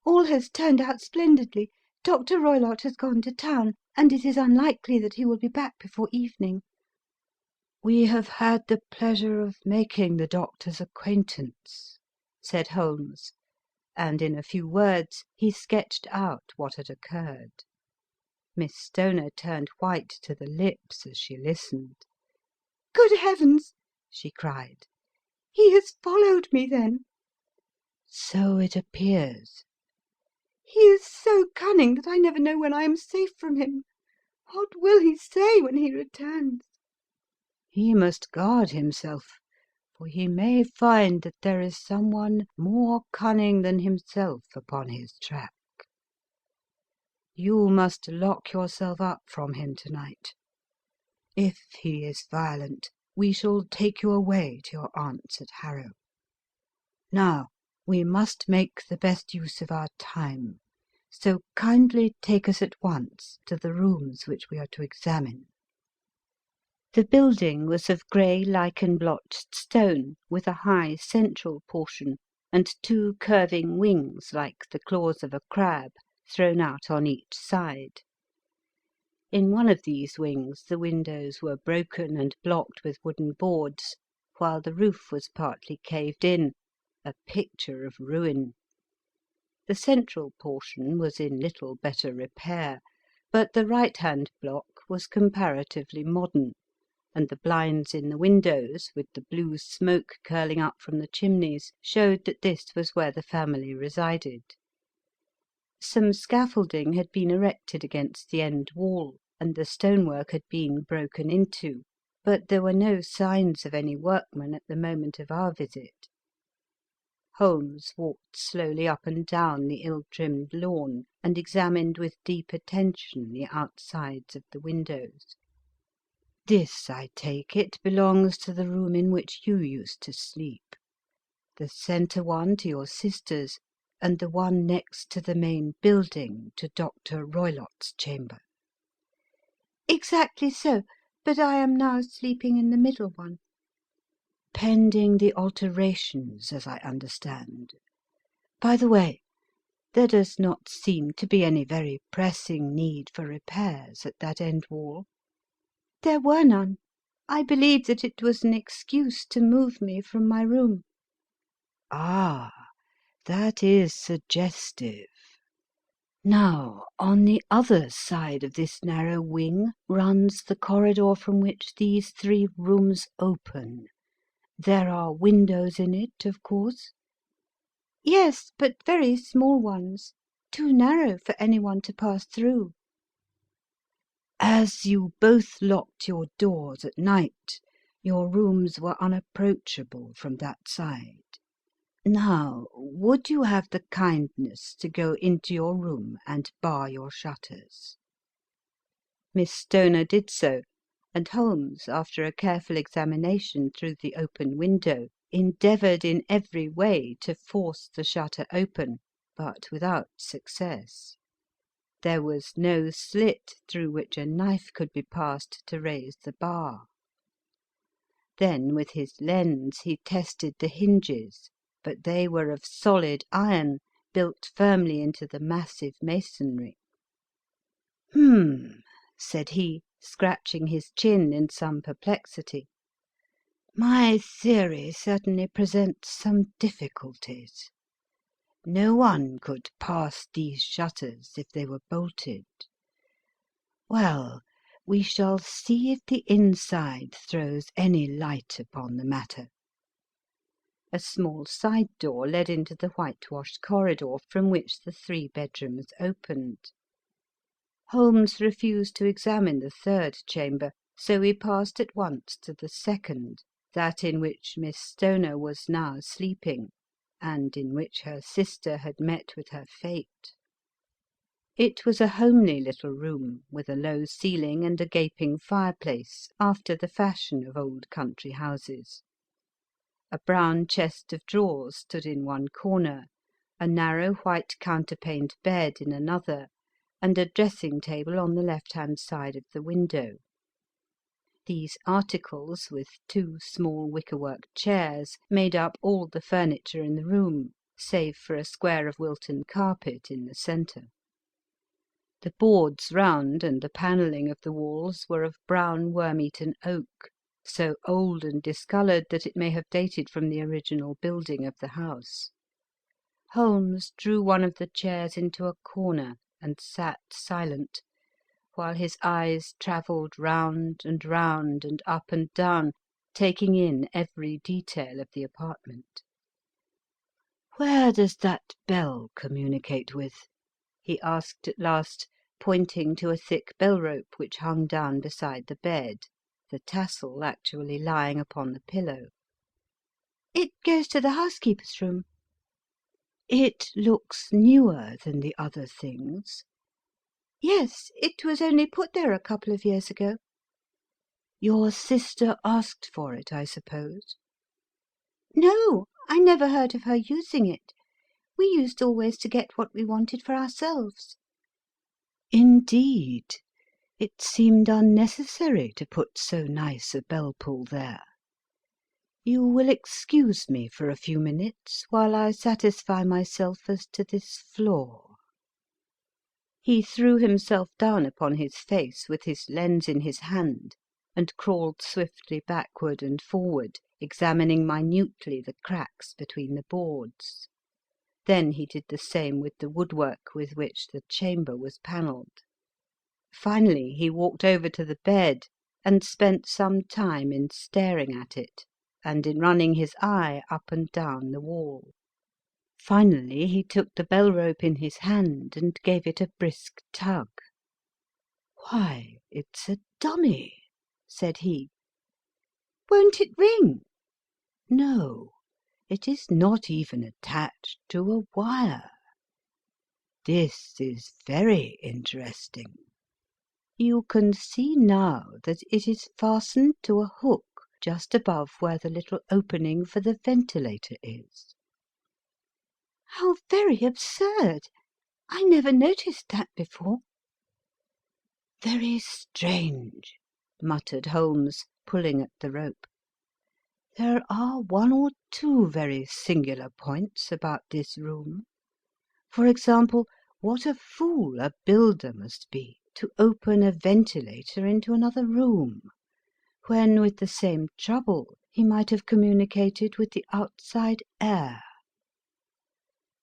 "All has turned out splendidly. Dr. Roylott has gone to town, and it is unlikely that he will be back before evening." "We have had the pleasure of making the doctor's acquaintance," said Holmes, and in a few words he sketched out what had occurred. Miss Stoner turned white to the lips as she listened. "Good heavens!" she cried. "He has followed me, then?" "So it appears." "He is so cunning that I never know when I am safe from him. What will he say when he returns?" "He must guard himself, for he may find that there is someone more cunning than himself upon his track. You must lock yourself up from him tonight. If he is violent, we shall take you away to your aunt's at Harrow. Now, we must make the best use of our time, so kindly take us at once to the rooms which we are to examine." The building was of grey lichen-blotched stone, with a high central portion, and two curving wings like the claws of a crab, thrown out on each side. In one of these wings the windows were broken and blocked with wooden boards, while the roof was partly caved in, a picture of ruin. The central portion was in little better repair, but the right-hand block was comparatively modern, and the blinds in the windows, with the blue smoke curling up from the chimneys, showed that this was where the family resided. Some scaffolding had been erected against the end wall, and the stonework had been broken into, but there were no signs of any workmen at the moment of our visit. Holmes walked slowly up and down the ill-trimmed lawn, and examined with deep attention the outsides of the windows. "This, I take it, belongs to the room in which you used to sleep, the centre one to your sisters, and the one next to the main building to Dr. Roylott's chamber." "Exactly so, but I am now sleeping in the middle one." "Pending the alterations, as I understand. By the way, there does not seem to be any very pressing need for repairs at that end wall." "There were none. I believe that it was an excuse to move me from my room." "Ah, that is suggestive. Now, on the other side of this narrow wing runs the corridor from which these three rooms open. There are windows in it, of course?" "Yes, but very small ones, too narrow for anyone to pass through." "As you both locked your doors at night, your rooms were unapproachable from that side. Now, would you have the kindness to go into your room and bar your shutters?" Miss Stoner did so, and Holmes, after a careful examination through the open window, endeavoured in every way to force the shutter open, but without success. There was no slit through which a knife could be passed to raise the bar. Then with his lens he tested the hinges, but they were of solid iron, built firmly into the massive masonry. Said he, scratching his chin in some perplexity. "My theory certainly presents some difficulties. No one could pass these shutters if they were bolted. Well, we shall see if the inside throws any light upon the matter." A small side door led into the whitewashed corridor from which the three bedrooms opened. Holmes refused to examine the third chamber, so we passed at once to the second, that in which Miss Stoner was now sleeping, and in which her sister had met with her fate. It was a homely little room, with a low ceiling and a gaping fireplace, after the fashion of old country houses. A brown chest of drawers stood in one corner, a narrow white counterpaned bed in another, and a dressing-table on the left-hand side of the window. These articles, with two small wicker-work chairs, made up all the furniture in the room, save for a square of Wilton carpet in the centre. The boards round and the panelling of the walls were of brown worm-eaten oak, so old and discoloured that it may have dated from the original building of the house. Holmes drew one of the chairs into a corner and sat silent, while his eyes travelled round and up and down, taking in every detail of the apartment. "Where does that bell communicate with?" he asked at last, pointing to a thick bell-rope which hung down beside the bed, the tassel actually lying upon the pillow. "It goes to the housekeeper's room." "It looks newer than the other things." "Yes, it was only put there a couple of years ago." "Your sister asked for it, I suppose?" "No, I never heard of her using it. We used always to get what we wanted for ourselves." "Indeed! It seemed unnecessary to put so nice a bell-pull there. You will excuse me for a few minutes while I satisfy myself as to this floor." He threw himself down upon his face with his lens in his hand, and crawled swiftly backward and forward, examining minutely the cracks between the boards. Then he did the same with the woodwork with which the chamber was panelled. Finally he walked over to the bed and spent some time in staring at it, and in running his eye up and down the wall. Finally he took the bell-rope in his hand and gave it a brisk tug. "Why, it's a dummy," said he. "Won't it ring?" "No, it is not even attached to a wire. This is very interesting. You can see now that it is fastened to a hook just above where the little opening for the ventilator is." "How very absurd! I never noticed that before." "Very strange," muttered Holmes, pulling at the rope. "There are one or two very singular points about this room. For example, what a fool a builder must be to open a ventilator into another room, when with the same trouble he might have communicated with the outside air."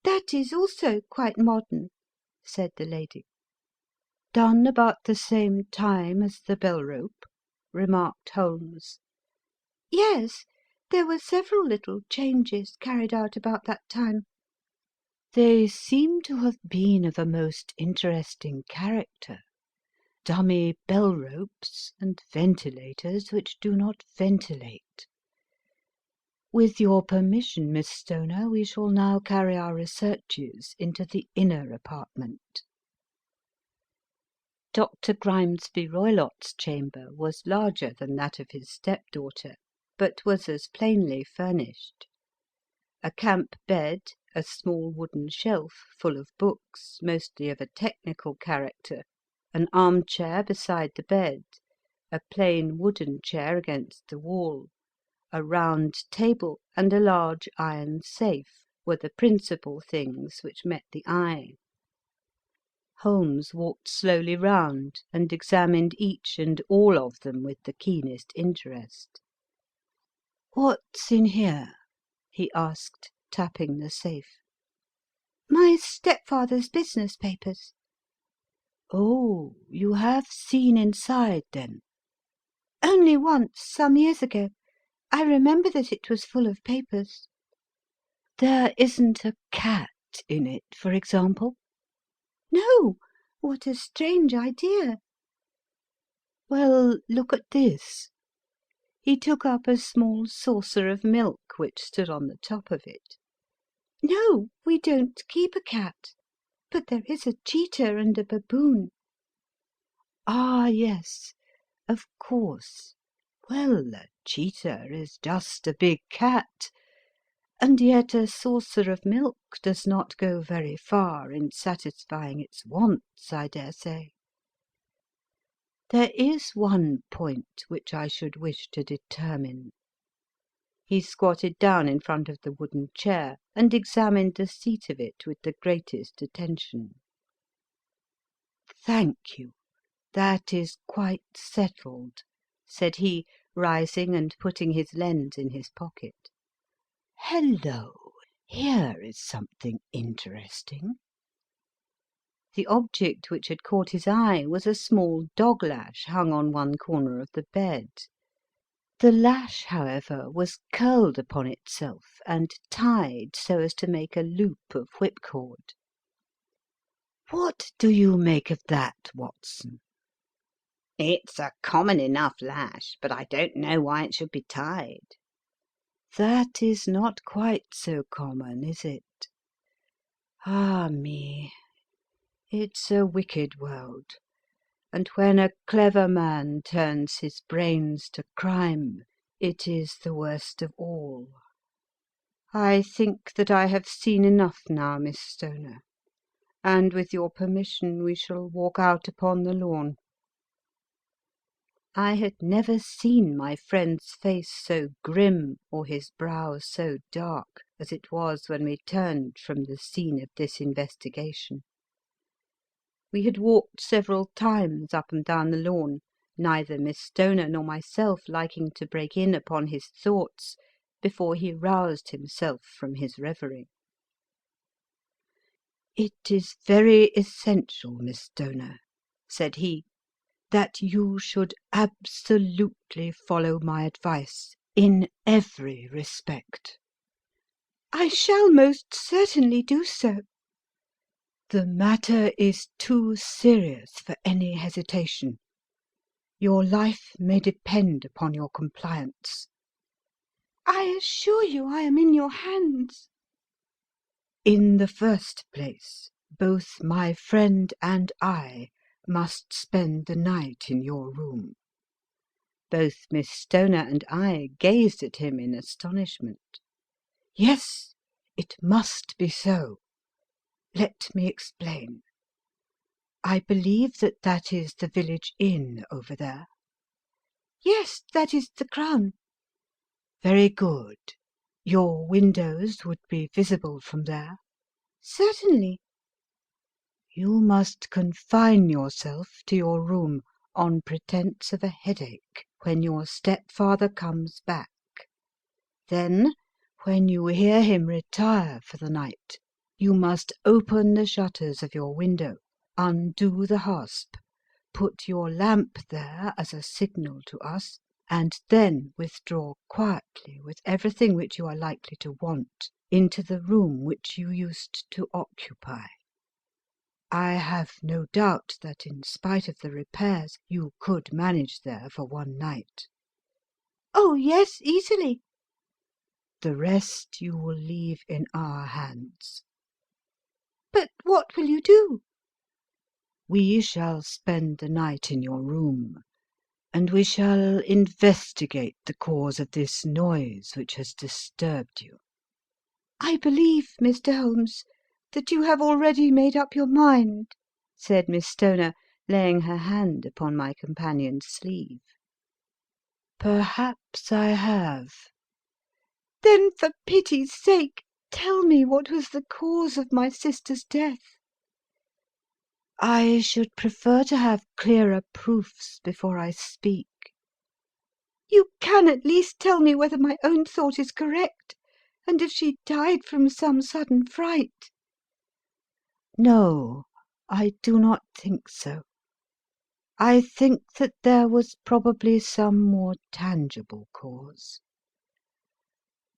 "That is also quite modern," said the lady. "Done about the same time as the bell-rope?" remarked Holmes. "Yes, there were several little changes carried out about that time." "They seem to have been of a most interesting character. Dummy bell-ropes and ventilators which do not ventilate. With your permission, Miss Stoner, we shall now carry our researches into the inner apartment." Dr. Grimesby Roylott's chamber was larger than that of his stepdaughter, but was as plainly furnished. A camp bed, a small wooden shelf full of books, mostly of a technical character, an arm-chair beside the bed, a plain wooden chair against the wall, a round table, and a large iron safe were the principal things which met the eye. Holmes walked slowly round and examined each and all of them with the keenest interest. "What's in here?" he asked, tapping the safe. "My stepfather's business papers." "Oh, you have seen inside, then?" "Only once, some years ago. I remember that it was full of papers." "There isn't a cat in it, for example?" "No. What a strange idea!" Well, look at this." He took up a small saucer of milk which stood on the top of it. "No, we don't keep a cat, but there is a cheetah and a baboon." "Ah, yes, of course. Well, a cheetah is just a big cat, and yet a saucer of milk does not go very far in satisfying its wants, I dare say. There is one point which I should wish to determine." He squatted down in front of the wooden chair and examined the seat of it with the greatest attention. "Thank you. That is quite settled," said he, rising and putting his lens in his pocket. "Hello! Here is something interesting." The object which had caught his eye was a small dog-lash hung on one corner of the bed. The lash, however, was curled upon itself and tied so as to make a loop of whipcord. "What do you make of that, Watson?" It's a common enough lash, but I don't know why it should be tied." "That is not quite so common, is it? Ah me! It's a wicked world, and when a clever man turns his brains to crime, it is the worst of all. I think that I have seen enough now, Miss Stoner, and with your permission we shall walk out upon the lawn." I had never seen my friend's face so grim or his brow so dark as it was when we turned from the scene of this investigation. We had walked several times up and down the lawn, neither Miss Stoner nor myself liking to break in upon his thoughts before he roused himself from his reverie. "It is very essential, Miss Stoner," said he, "that you should absolutely follow my advice in every respect." "I shall most certainly do so." "The matter is too serious for any hesitation. Your life may depend upon your compliance." "I assure you I am in your hands." "In the first place, both my friend and I must spend the night in your room." Both Miss Stoner and I gazed at him in astonishment. "Yes, it must be so. Let me explain. I believe that that is the village inn over there?" "Yes, that is the Crown." "Very good. Your windows would be visible from there?" "Certainly." "You must confine yourself to your room on pretence of a headache when your stepfather comes back. Then, when you hear him retire for the night, you must open the shutters of your window, undo the hasp, put your lamp there as a signal to us, and then withdraw quietly with everything which you are likely to want into the room which you used to occupy. I have no doubt that in spite of the repairs you could manage there for one night." "Oh, yes, easily." "The rest you will leave in our hands." "But what will you do?" "We shall spend the night in your room, and we shall investigate the cause of this noise which has disturbed you." "I believe, Mr. Holmes, that you have already made up your mind," said Miss Stoner, laying her hand upon my companion's sleeve. "Perhaps I have." "Then, for pity's sake, tell me what was the cause of my sister's death." "I should prefer to have clearer proofs before I speak." "You can at least tell me whether my own thought is correct, and if she died from some sudden fright." "No, I do not think so. I think that there was probably some more tangible cause.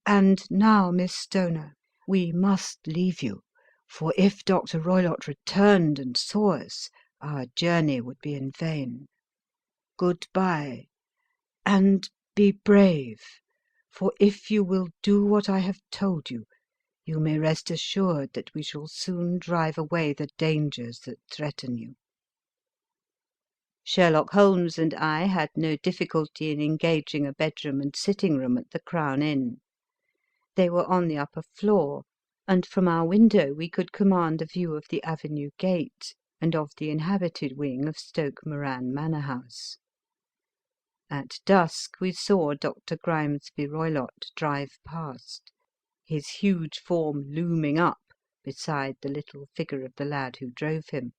And now, Miss Stoner, we must leave you, for if Dr. Roylott returned and saw us, our journey would be in vain. Good-bye, and be brave, for if you will do what I have told you, you may rest assured that we shall soon drive away the dangers that threaten you." Sherlock Holmes and I had no difficulty in engaging a bedroom and sitting-room at the Crown Inn. They were on the upper floor, and from our window we could command a view of the avenue gate and of the inhabited wing of Stoke Moran Manor House. At dusk we saw Dr. Grimesby Roylott drive past, his huge form looming up beside the little figure of the lad who drove him.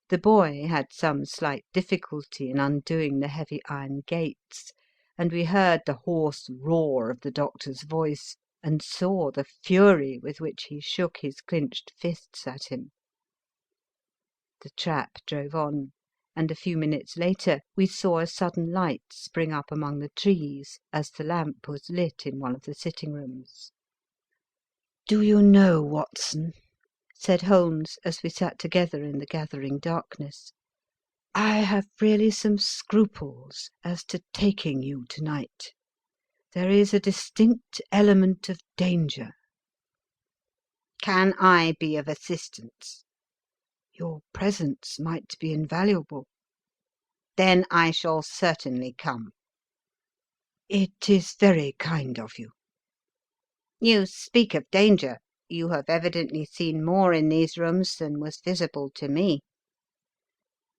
The boy had some slight difficulty in undoing the heavy iron gates, and we heard the hoarse roar of the doctor's voice, and saw the fury with which he shook his clinched fists at him. The trap drove on, and a few minutes later we saw a sudden light spring up among the trees as the lamp was lit in one of the sitting-rooms. "Do you know, Watson," said Holmes, as we sat together in the gathering darkness, "I have really some scruples as to taking you to-night. There is a distinct element of danger." Can I be of assistance? "Your presence might be invaluable." Then I shall certainly come. "It is very kind of you." You speak of danger. You have evidently seen more in these rooms than was visible to me."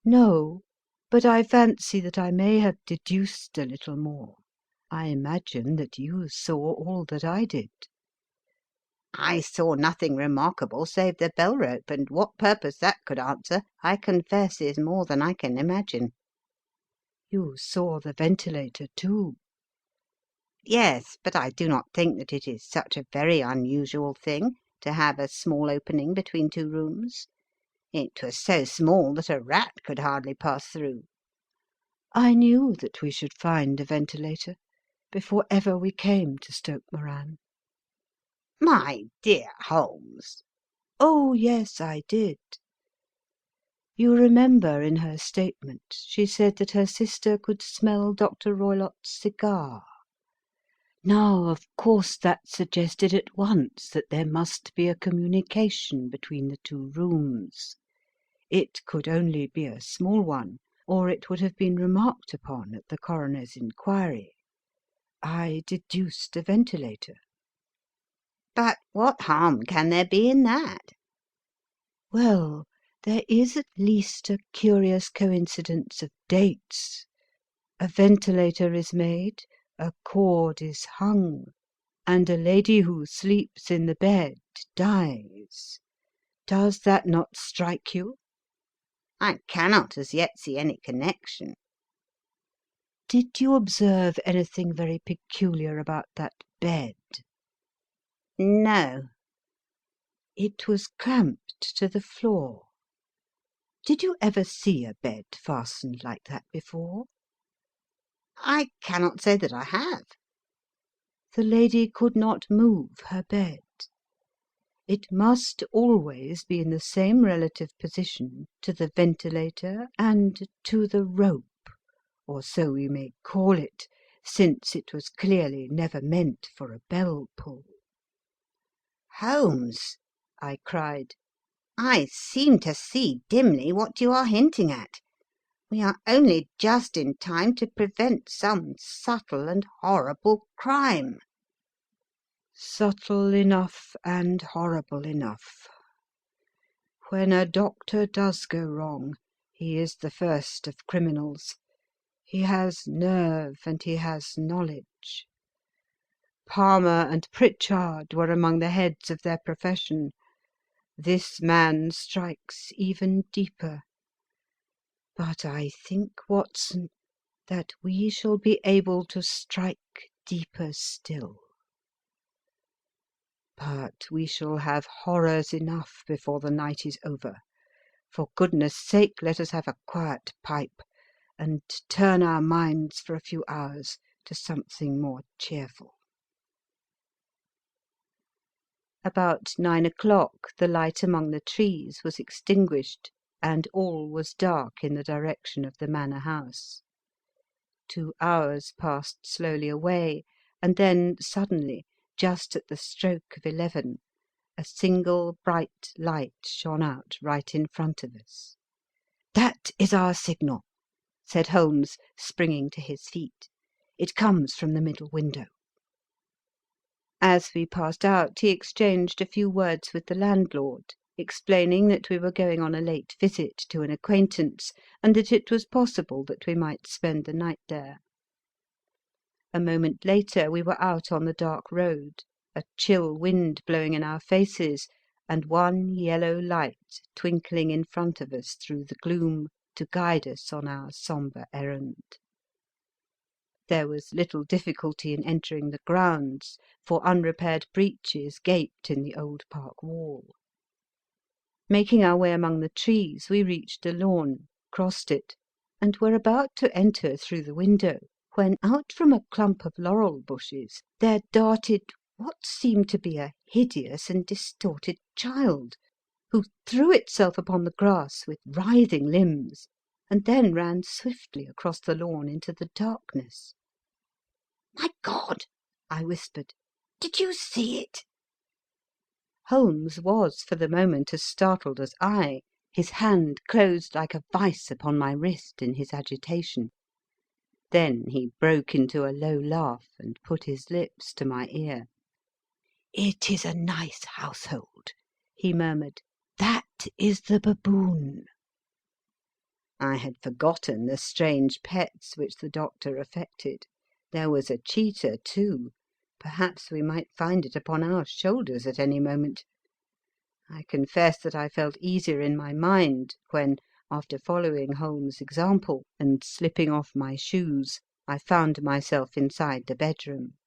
"No, but I fancy that I may have deduced a little more. I imagine that you saw all that I did." "I saw nothing remarkable save the bell rope, and what purpose that could answer, I confess is more than I can imagine." "You saw the ventilator too." "Yes, but I do not think that it is such a very unusual thing to have a small opening between two rooms. It was so small that a rat could hardly pass through." "I knew that we should find a ventilator before ever we came to Stoke Moran." "My dear Holmes!" "Oh, yes, I did. You remember in her statement she said that her sister could smell Dr. Roylott's cigar. Now, of course, that suggested at once that there must be a communication between the two rooms. It could only be a small one, or it would have been remarked upon at the coroner's inquiry. I deduced a ventilator." "But what harm can there be in that?" "Well, there is at least a curious coincidence of dates. A ventilator is made, a cord is hung, and a lady who sleeps in the bed dies. Does that not strike you?" "I cannot as yet see any connection." "Did you observe anything very peculiar about that bed?" "No." "It was clamped to the floor. Did you ever see a bed fastened like that before?" "I cannot say that I have." The lady could not move her bed. It must always be in the same relative position to the ventilator and to the rope, or so we may call it, since it was clearly never meant for a bell pull." "Holmes," I cried, "I seem to see dimly what you are hinting at. We are only just in time to prevent some subtle and horrible crime." "Subtle enough and horrible enough. When a doctor does go wrong, he is the first of criminals. He has nerve and he has knowledge. Palmer and Pritchard were among the heads of their profession. This man strikes even deeper. But I think, Watson, that we shall be able to strike deeper still. But we shall have horrors enough before the night is over. For goodness' sake, let us have a quiet pipe, and turn our minds for a few hours to something more cheerful." About 9 o'clock the light among the trees was extinguished, and all was dark in the direction of the manor house. 2 hours passed slowly away, and then suddenly, just at the stroke of 11, a single bright light shone out right in front of us. "That is our signal," said Holmes, springing to his feet. "It comes from the middle window." As we passed out he exchanged a few words with the landlord, explaining that we were going on a late visit to an acquaintance, and that it was possible that we might spend the night there. A moment later we were out on the dark road, a chill wind blowing in our faces, and one yellow light twinkling in front of us through the gloom to guide us on our sombre errand. There was little difficulty in entering the grounds, for unrepaired breaches gaped in the old park wall. Making our way among the trees, we reached a lawn, crossed it, and were about to enter through the window, when out from a clump of laurel bushes there darted what seemed to be a hideous and distorted child, who threw itself upon the grass with writhing limbs, and then ran swiftly across the lawn into the darkness. "My God!" I whispered. "Did you see it?" Holmes was for the moment as startled as I. His hand closed like a vice upon my wrist in his agitation. Then he broke into a low laugh and put his lips to my ear. "It is a nice household," he murmured. "That is the baboon." I had forgotten the strange pets which the doctor affected. There was a cheetah, too. Perhaps we might find it upon our shoulders at any moment. I confess that I felt easier in my mind when, after following Holmes' example and slipping off my shoes, I found myself inside the bedroom.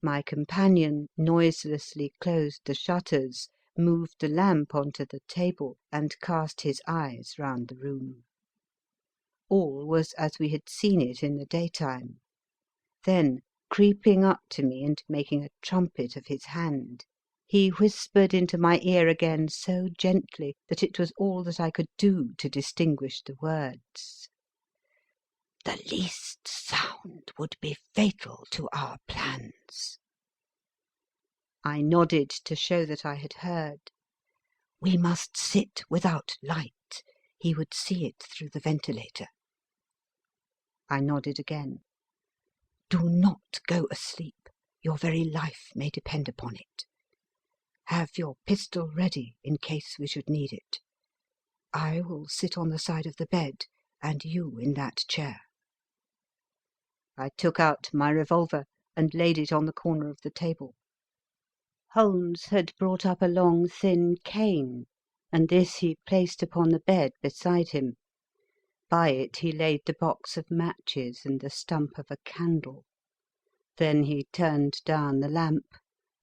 My companion noiselessly closed the shutters, moved the lamp onto the table, and cast his eyes round the room. All was as we had seen it in the daytime. Then, creeping up to me and making a trumpet of his hand, he whispered into my ear again so gently that it was all that I could do to distinguish the words. "The least sound would be fatal to our plans." I nodded to show that I had heard. "We must sit without light. He would see it through the ventilator." I nodded again. "Do not go asleep. Your very life may depend upon it. Have your pistol ready in case we should need it. I will sit on the side of the bed, and you in that chair." I took out my revolver and laid it on the corner of the table. Holmes had brought up a long, thin cane, and this he placed upon the bed beside him. By it he laid the box of matches and the stump of a candle. Then he turned down the lamp,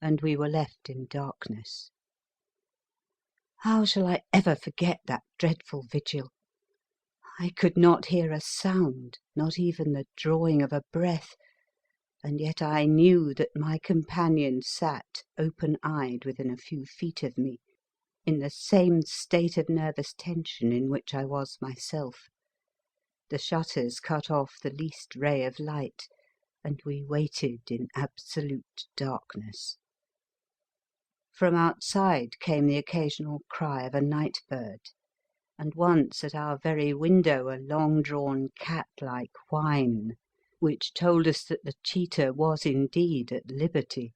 and we were left in darkness. How shall I ever forget that dreadful vigil? I could not hear a sound, not even the drawing of a breath, and yet I knew that my companion sat open-eyed within a few feet of me, in the same state of nervous tension in which I was myself. The shutters cut off the least ray of light, and we waited in absolute darkness. From outside came the occasional cry of a night bird, and once at our very window a long-drawn cat-like whine, which told us that the cheetah was indeed at liberty.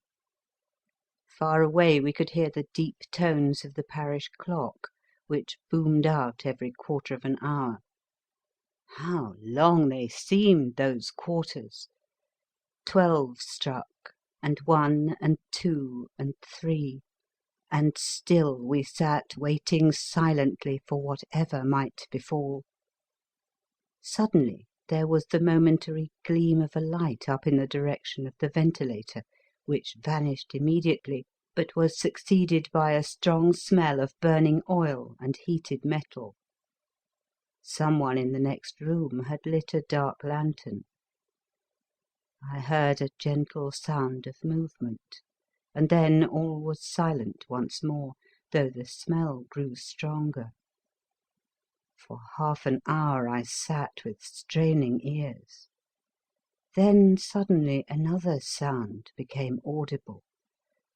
Far away we could hear the deep tones of the parish clock, which boomed out every quarter of an hour. How long they seemed, those quarters! 12 struck, and 1 and 2 and 3, and still we sat waiting silently for whatever might befall. Suddenly there was the momentary gleam of a light up in the direction of the ventilator, which vanished immediately, but was succeeded by a strong smell of burning oil and heated metal. Someone in the next room had lit a dark lantern. I heard a gentle sound of movement, and then all was silent once more, though the smell grew stronger. For half an hour I sat with straining ears. Then suddenly another sound became audible,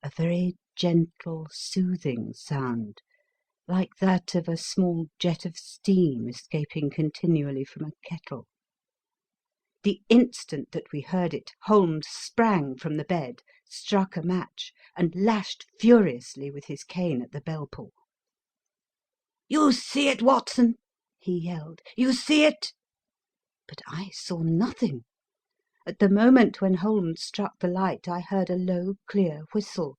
a very gentle, soothing sound, like that of a small jet of steam escaping continually from a kettle. The instant that we heard it, Holmes sprang from the bed, struck a match, and lashed furiously with his cane at the bell-pull. "You see it, Watson?" he yelled. "You see it?" But I saw nothing. At the moment when Holmes struck the light I heard a low, clear whistle,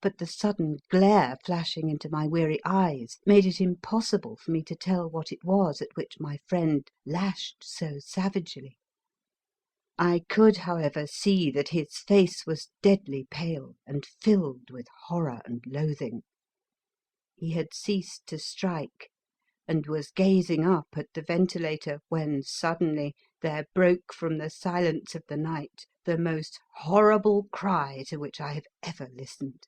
but the sudden glare flashing into my weary eyes made it impossible for me to tell what it was at which my friend lashed so savagely. I could, however, see that his face was deadly pale and filled with horror and loathing. He had ceased to strike, and was gazing up at the ventilator when suddenly there broke from the silence of the night the most horrible cry to which I have ever listened.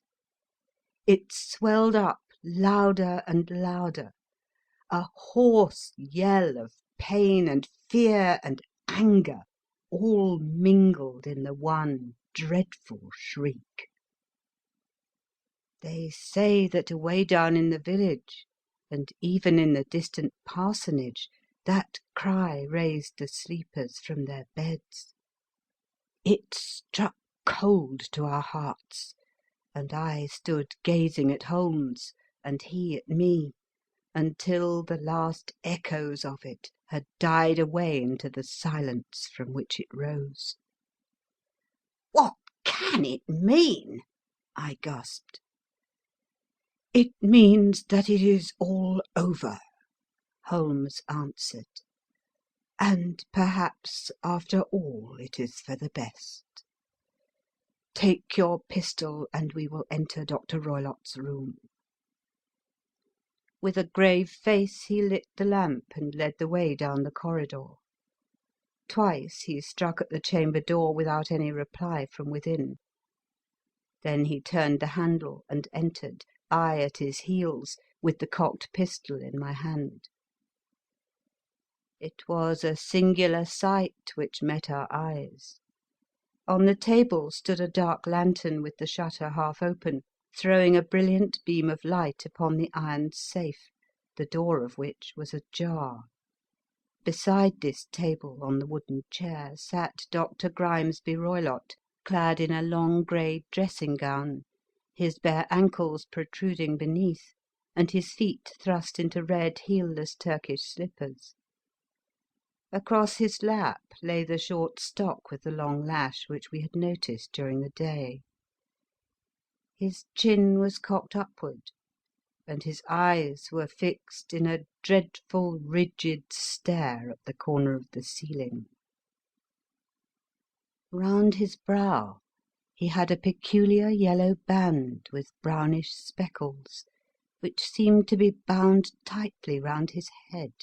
It swelled up louder and louder, a hoarse yell of pain and fear and anger, all mingled in the one dreadful shriek. They say that away down in the village, and even in the distant parsonage, that cry raised the sleepers from their beds. It struck cold to our hearts, and I stood gazing at Holmes, and he at me, until the last echoes of it had died away into the silence from which it rose. What can it mean? I gasped. "It means that it is all over," Holmes answered. "And perhaps, after all, it is for the best. Take your pistol and we will enter Dr. Roylott's room." With a grave face he lit the lamp and led the way down the corridor. Twice he struck at the chamber door without any reply from within. Then he turned the handle and entered, I at his heels, with the cocked pistol in my hand. It was a singular sight which met our eyes. On the table stood a dark lantern with the shutter half open, throwing a brilliant beam of light upon the iron safe, the door of which was ajar. Beside this table, on the wooden chair, sat Dr. Grimesby Roylott, clad in a long grey dressing gown, his bare ankles protruding beneath, and his feet thrust into red heelless Turkish slippers. Across his lap lay the short stock with the long lash which we had noticed during the day. His chin was cocked upward, and his eyes were fixed in a dreadful, rigid stare at the corner of the ceiling. Round his brow he had a peculiar yellow band with brownish speckles, which seemed to be bound tightly round his head.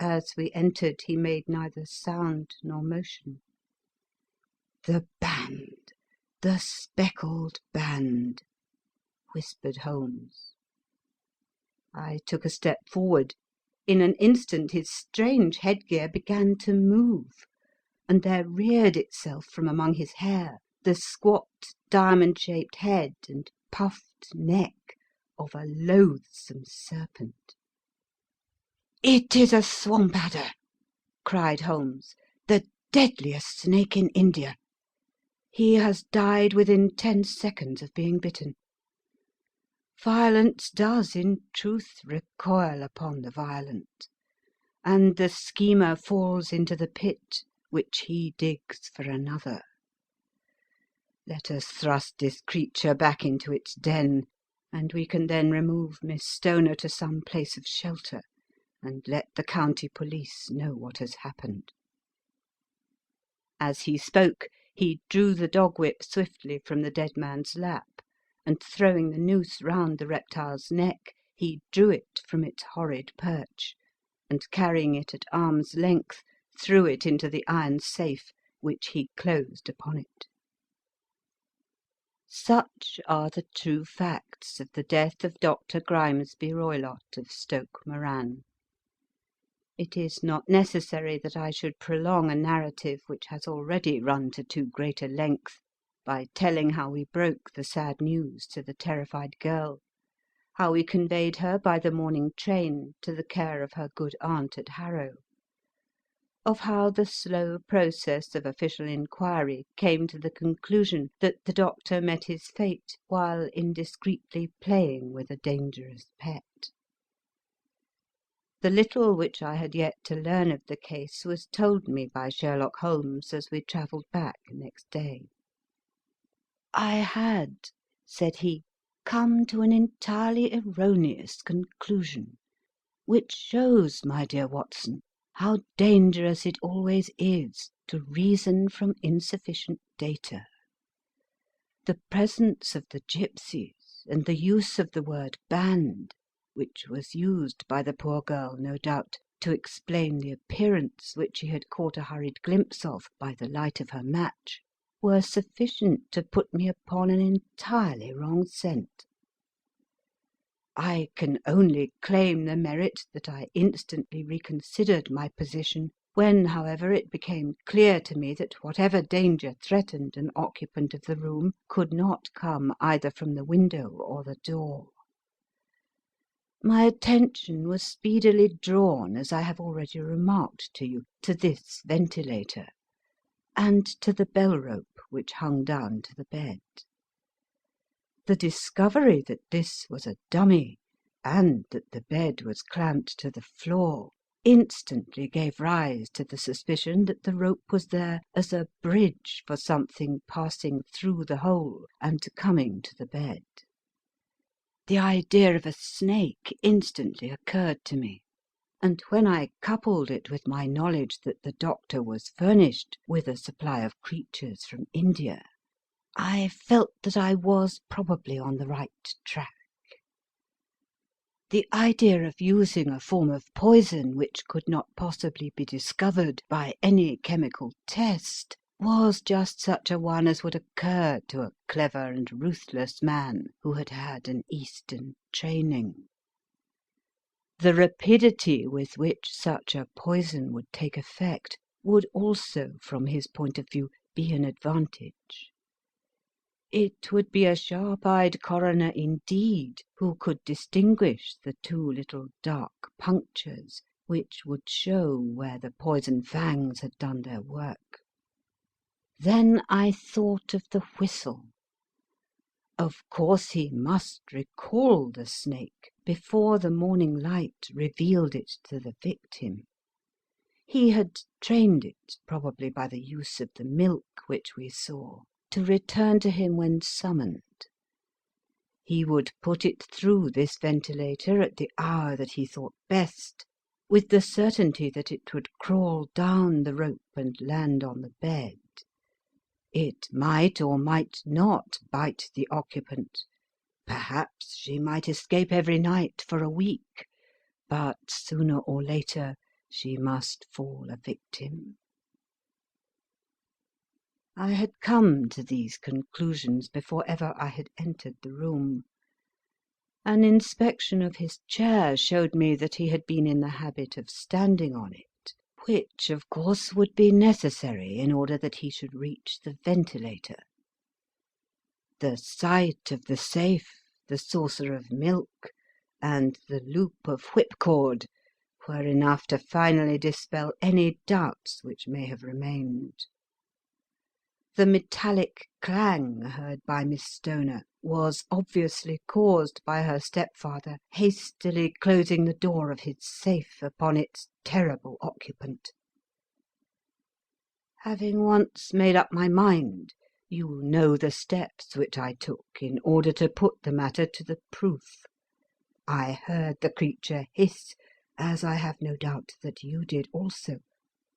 As we entered he made neither sound nor motion. "The band, the speckled band," whispered Holmes. I took a step forward. In an instant his strange headgear began to move, and there reared itself from among his hair the squat, diamond-shaped head and puffed neck of a loathsome serpent. "It is a swamp adder," cried Holmes, "the deadliest snake in India. He has died within 10 seconds of being bitten. Violence does, in truth, recoil upon the violent, and the schemer falls into the pit which he digs for another. Let us thrust this creature back into its den, and we can then remove Miss Stoner to some place of shelter, and let the county police know what has happened." As he spoke, he drew the dog whip swiftly from the dead man's lap, and throwing the noose round the reptile's neck, he drew it from its horrid perch, and carrying it at arm's length, threw it into the iron safe, which he closed upon it. Such are the true facts of the death of Dr. Grimesby Roylott of Stoke Moran. It is not necessary that I should prolong a narrative which has already run to too great a length, by telling how we broke the sad news to the terrified girl, how we conveyed her by the morning train to the care of her good aunt at Harrow, of how the slow process of official inquiry came to the conclusion that the doctor met his fate while indiscreetly playing with a dangerous pet. The little which I had yet to learn of the case was told me by Sherlock Holmes as we travelled back next day. "I had," said he, "come to an entirely erroneous conclusion, which shows, my dear Watson, how dangerous it always is to reason from insufficient data. The presence of the gipsies, and the use of the word band, which was used by the poor girl, no doubt, to explain the appearance which she had caught a hurried glimpse of by the light of her match, were sufficient to put me upon an entirely wrong scent. I can only claim the merit that I instantly reconsidered my position when, however, it became clear to me that whatever danger threatened an occupant of the room could not come either from the window or the door. My attention was speedily drawn, as I have already remarked to you, to this ventilator, and to the bell rope which hung down to the bed. The discovery that this was a dummy, and that the bed was clamped to the floor, instantly gave rise to the suspicion that the rope was there as a bridge for something passing through the hole and coming to the bed. The idea of a snake instantly occurred to me, and when I coupled it with my knowledge that the doctor was furnished with a supply of creatures from India, I felt that I was probably on the right track. The idea of using a form of poison which could not possibly be discovered by any chemical test was just such a one as would occur to a clever and ruthless man who had had an Eastern training. The rapidity with which such a poison would take effect would also, from his point of view, be an advantage. It would be a sharp-eyed coroner indeed who could distinguish the two little dark punctures which would show where the poison fangs had done their work. Then I thought of the whistle. Of course he must recall the snake before the morning light revealed it to the victim. He had trained it, probably by the use of the milk which we saw, to return to him when summoned. He would put it through this ventilator at the hour that he thought best, with the certainty that it would crawl down the rope and land on the bed. It might or might not bite the occupant. Perhaps she might escape every night for a week, but sooner or later she must fall a victim. I had come to these conclusions before ever I had entered the room. An inspection of his chair showed me that he had been in the habit of standing on it, which, of course, would be necessary in order that he should reach the ventilator. The sight of the safe, the saucer of milk, and the loop of whipcord were enough to finally dispel any doubts which may have remained. The metallic clang heard by Miss Stoner was obviously caused by her stepfather hastily closing the door of his safe upon its terrible occupant. Having once made up my mind, you know the steps which I took in order to put the matter to the proof. I heard the creature hiss, as I have no doubt that you did also,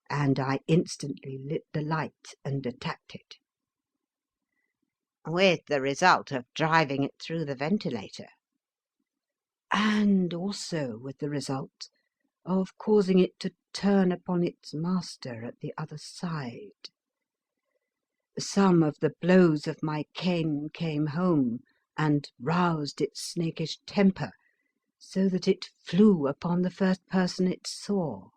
and I instantly lit the light and attacked it." "With the result of driving it through the ventilator?" "And also with the result of causing it to turn upon its master at the other side. Some of the blows of my cane came home, and roused its snakish temper, so that it flew upon the first person it saw.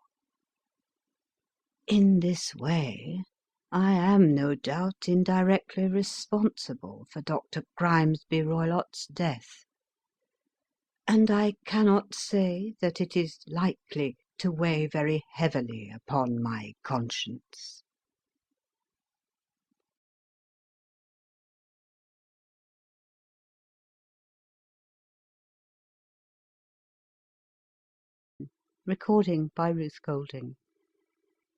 In this way I am no doubt indirectly responsible for Dr. Grimesby Roylott's death, and I cannot say that it is likely to weigh very heavily upon my conscience. Recording by Ruth Golding.